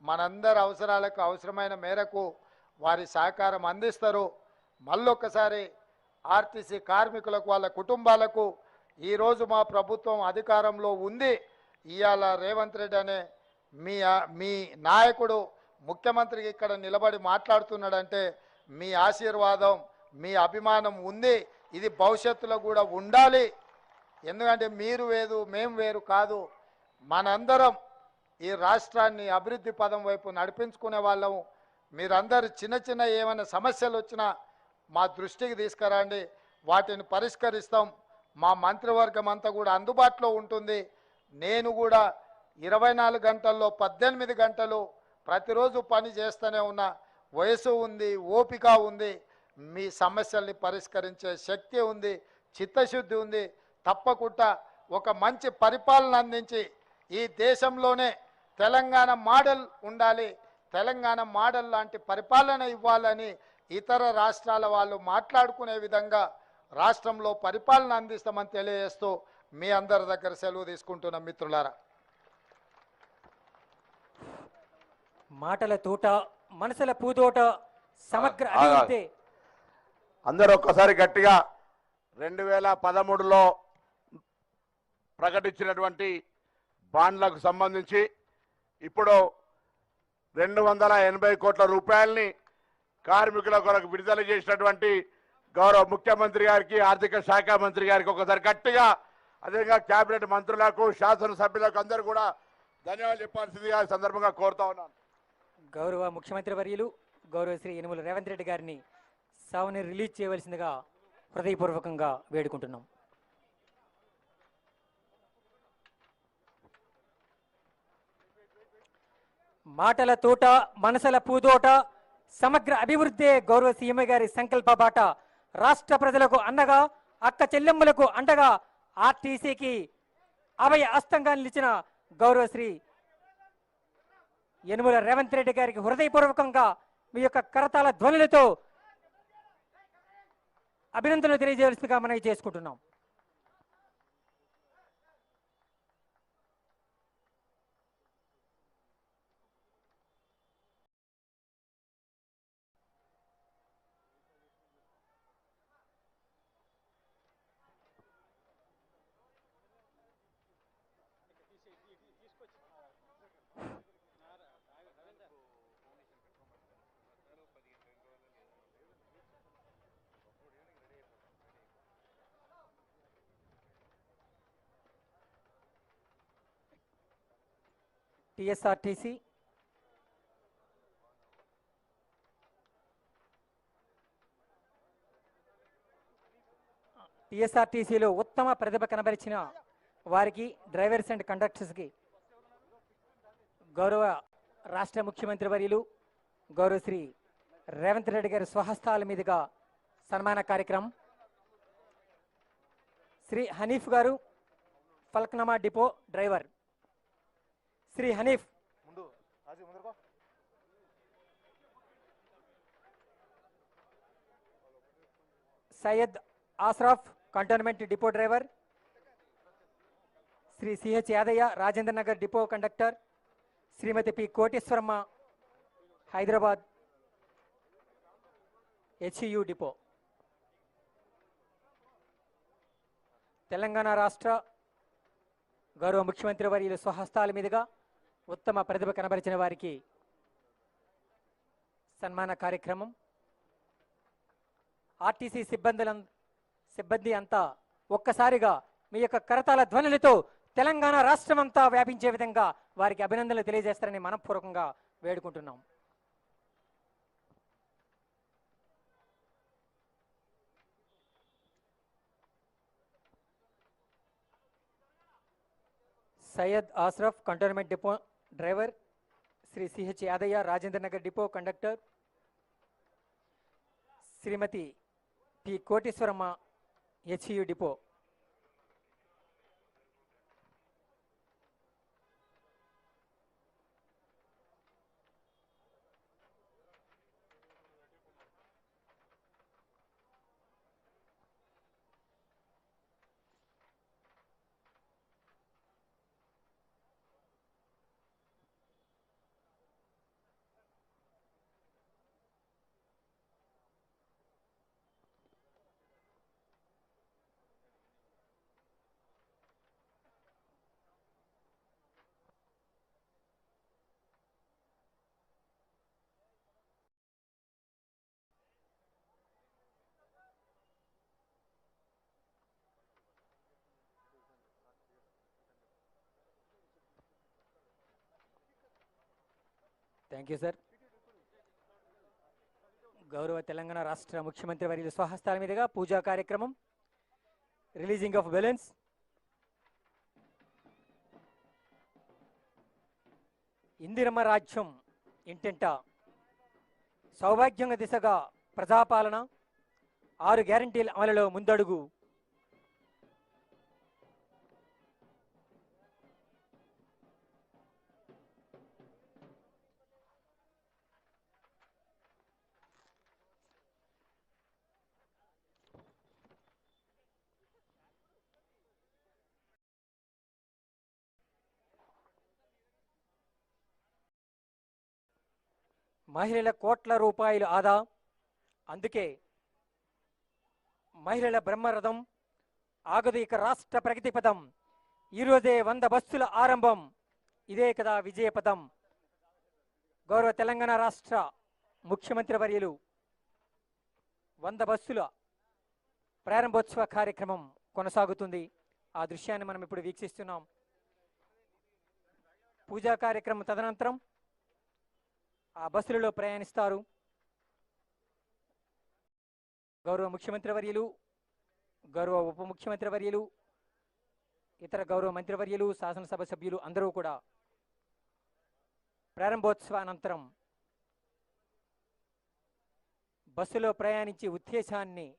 S6: మనందరి అవసరాలకు అవసరమైన మేరకు వారి సహకారం అందిస్తారు. మళ్ళొక్కసారి ఆర్టీసీ కార్మికులకు వాళ్ళ కుటుంబాలకు ఈరోజు మా ప్రభుత్వం అధికారంలో ఉంది. ఇవాళ రేవంత్ రెడ్డి అనే మీ నాయకుడు ముఖ్యమంత్రికి ఇక్కడ నిలబడి మాట్లాడుతున్నాడంటే మీ ఆశీర్వాదం, మీ అభిమానం ఉంది. ఇది భవిష్యత్తులో కూడా ఉండాలి. ఎందుకంటే మీరు వేరు మేము వేరు కాదు, మనందరం ఈ రాష్ట్రాన్ని అభివృద్ధి పదం వైపు నడిపించుకునే వాళ్ళము. మీరందరూ చిన్న ఏమైనా సమస్యలు వచ్చినా మా దృష్టికి తీసుకురండి, వాటిని పరిష్కరిస్తాం. మా మంత్రివర్గం అంతా కూడా అందుబాటులో ఉంటుంది. నేను కూడా 24 గంటల్లో 18 గంటలు ప్రతిరోజు పని చేస్తూనే ఉన్నా. వయసు ఉంది, ఓపిక ఉంది, మీ సమస్యల్ని పరిష్కరించే శక్తి ఉంది, చిత్తశుద్ధి ఉంది. తప్పకుండా ఒక మంచి పరిపాలన అందించి ఈ దేశంలోనే తెలంగాణ మోడల్ ఉండాలి, తెలంగాణ మోడల్ లాంటి పరిపాలన ఇవ్వాలని ఇతర రాష్ట్రాల వాళ్ళు మాట్లాడుకునే విధంగా రాష్ట్రంలో పరిపాలన అందిస్తామని తెలియజేస్తూ మీ అందరి దగ్గర సెలవు తీసుకుంటున్న మిత్రులారా.
S1: మాటల తోట మనసుల పూతోట సమగ్ర అభివృద్ధి.
S4: అందరూ ఒక్కసారి గట్టిగా 2013లో ప్రకటించినటువంటి బాండ్లకు సంబంధించి ఇప్పుడు 280 కోట్ల రూపాయలని కార్మికుల కొరకు విడుదల చేసినటువంటి గౌరవ ముఖ్యమంత్రి గారికి, ఆర్థిక శాఖ మంత్రి గారికి ఒకసారి గట్టిగా, అదేవిధంగా కేబినెట్ మంత్రులకు, శాసనసభ్యులకు అందరూ కూడా ధన్యవాదాలు చెప్పాల్సిందిగా ఈ సందర్భంగా కోరుతా ఉన్నాను.
S1: గౌరవ ముఖ్యమంత్రి వర్యులు గౌరవ శ్రీ యనుమల రేవంత్ రెడ్డి గారిని సభని రిలీజ్ చేయవలసిందిగా హృదయపూర్వకంగా వేడుకుంటున్నాం. మాటల తోట మనసుల పూదోట సమగ్ర అభివృద్ధి గౌరవ సీఎం గారి సంకల్ప బాట. రాష్ట్ర ప్రజలకు అన్నగా అక్క చెల్లెమ్మలకు అండగా ఆర్టీసీకి అభయ అస్తంగా నిలిచిన గౌరవ శ్రీ యనుమల రేవంత్ రెడ్డి గారికి హృదయపూర్వకంగా మీ యొక్క కరతాళ ధ్వనులతో అభినందనలు తెలియజేయాల్సిందిగా మనవి చేసుకుంటున్నాం. టిఎస్ఆర్టీసీ టిఎస్ఆర్టీసీలో ఉత్తమ ప్రతిభ కనబరిచిన వారికి డ్రైవర్స్ అండ్ కండక్టర్స్కి గౌరవ రాష్ట్ర ముఖ్యమంత్రి వర్యులు గౌరవ శ్రీ రేవంత్ రెడ్డి గారి స్వహస్తాల మీదుగా సన్మాన కార్యక్రమం. శ్రీ హనీఫ్ గారు Falaknuma depot driver. Shri Hanif Syed Ashraf cantonment depot driver. Shri CH Yadaiah Rajendra Nagar depot conductor. Shrimati P Koteswaramma Hyderabad HU depot. Telangana రాష్ట్ర గౌరవ ముఖ్యమంత్రి వర్యులు స్వహస్తాల మీదుగా ఉత్తమ ప్రతిభ కనబరిచిన వారికి సన్మాన కార్యక్రమం. ఆర్టీసీ సిబ్బంది అంతా ఒక్కసారిగా మీ యొక్క కరతాళ ధ్వనులతో తెలంగాణ రాష్ట్రం అంతా వ్యాపించే విధంగా వారికి అభినందనలు తెలియజేస్తారని మనపూర్వకంగా వేడుకుంటున్నాం. Syed Ashraf cantonment depot driver. Shri CH Yadaiah Rajendra Nagar depot conductor. Shrimati P Koteswaramma HU depot. Thank you sir. గౌరవ తెలంగాణ రాష్ట్ర ముఖ్యమంత్రి వర్యులు స్వహస్తాల మీదుగా పూజా కార్యక్రమం. Releasing of balloons. ఇందిరమ్మ రాజ్యం ఇంటింట సౌభాగ్యంగా దిశగా ప్రజాపాలన 6 గ్యారంటీల అమలులో ముందడుగు. మహిళల కోట్ల రూపాయలు ఆదా. అందుకే మహిళల బ్రహ్మరథం ఆగదు ఇక రాష్ట్ర ప్రగతి పదం. ఈరోజే 100 బస్సుల ఆరంభం. ఇదే కదా విజయపదం. గౌరవ తెలంగాణ రాష్ట్ర ముఖ్యమంత్రి వర్యులు 100 బస్సుల ప్రారంభోత్సవ కార్యక్రమం కొనసాగుతుంది. ఆ దృశ్యాన్ని మనం ఇప్పుడు వీక్షిస్తున్నాం. పూజా కార్యక్రమం తదనంతరం ఆ బస్సులలో ప్రయాణిస్తారు. గౌరవ ముఖ్యమంత్రి వర్యులు గౌరవ ఉప ముఖ్యమంత్రి వర్యులు, ఇతర గౌరవ మంత్రివర్యులు, శాసనసభ సభ్యులు అందరూ కూడా ప్రారంభోత్సవానంతరం బస్సులో ప్రయాణించే ఉద్దేశాన్ని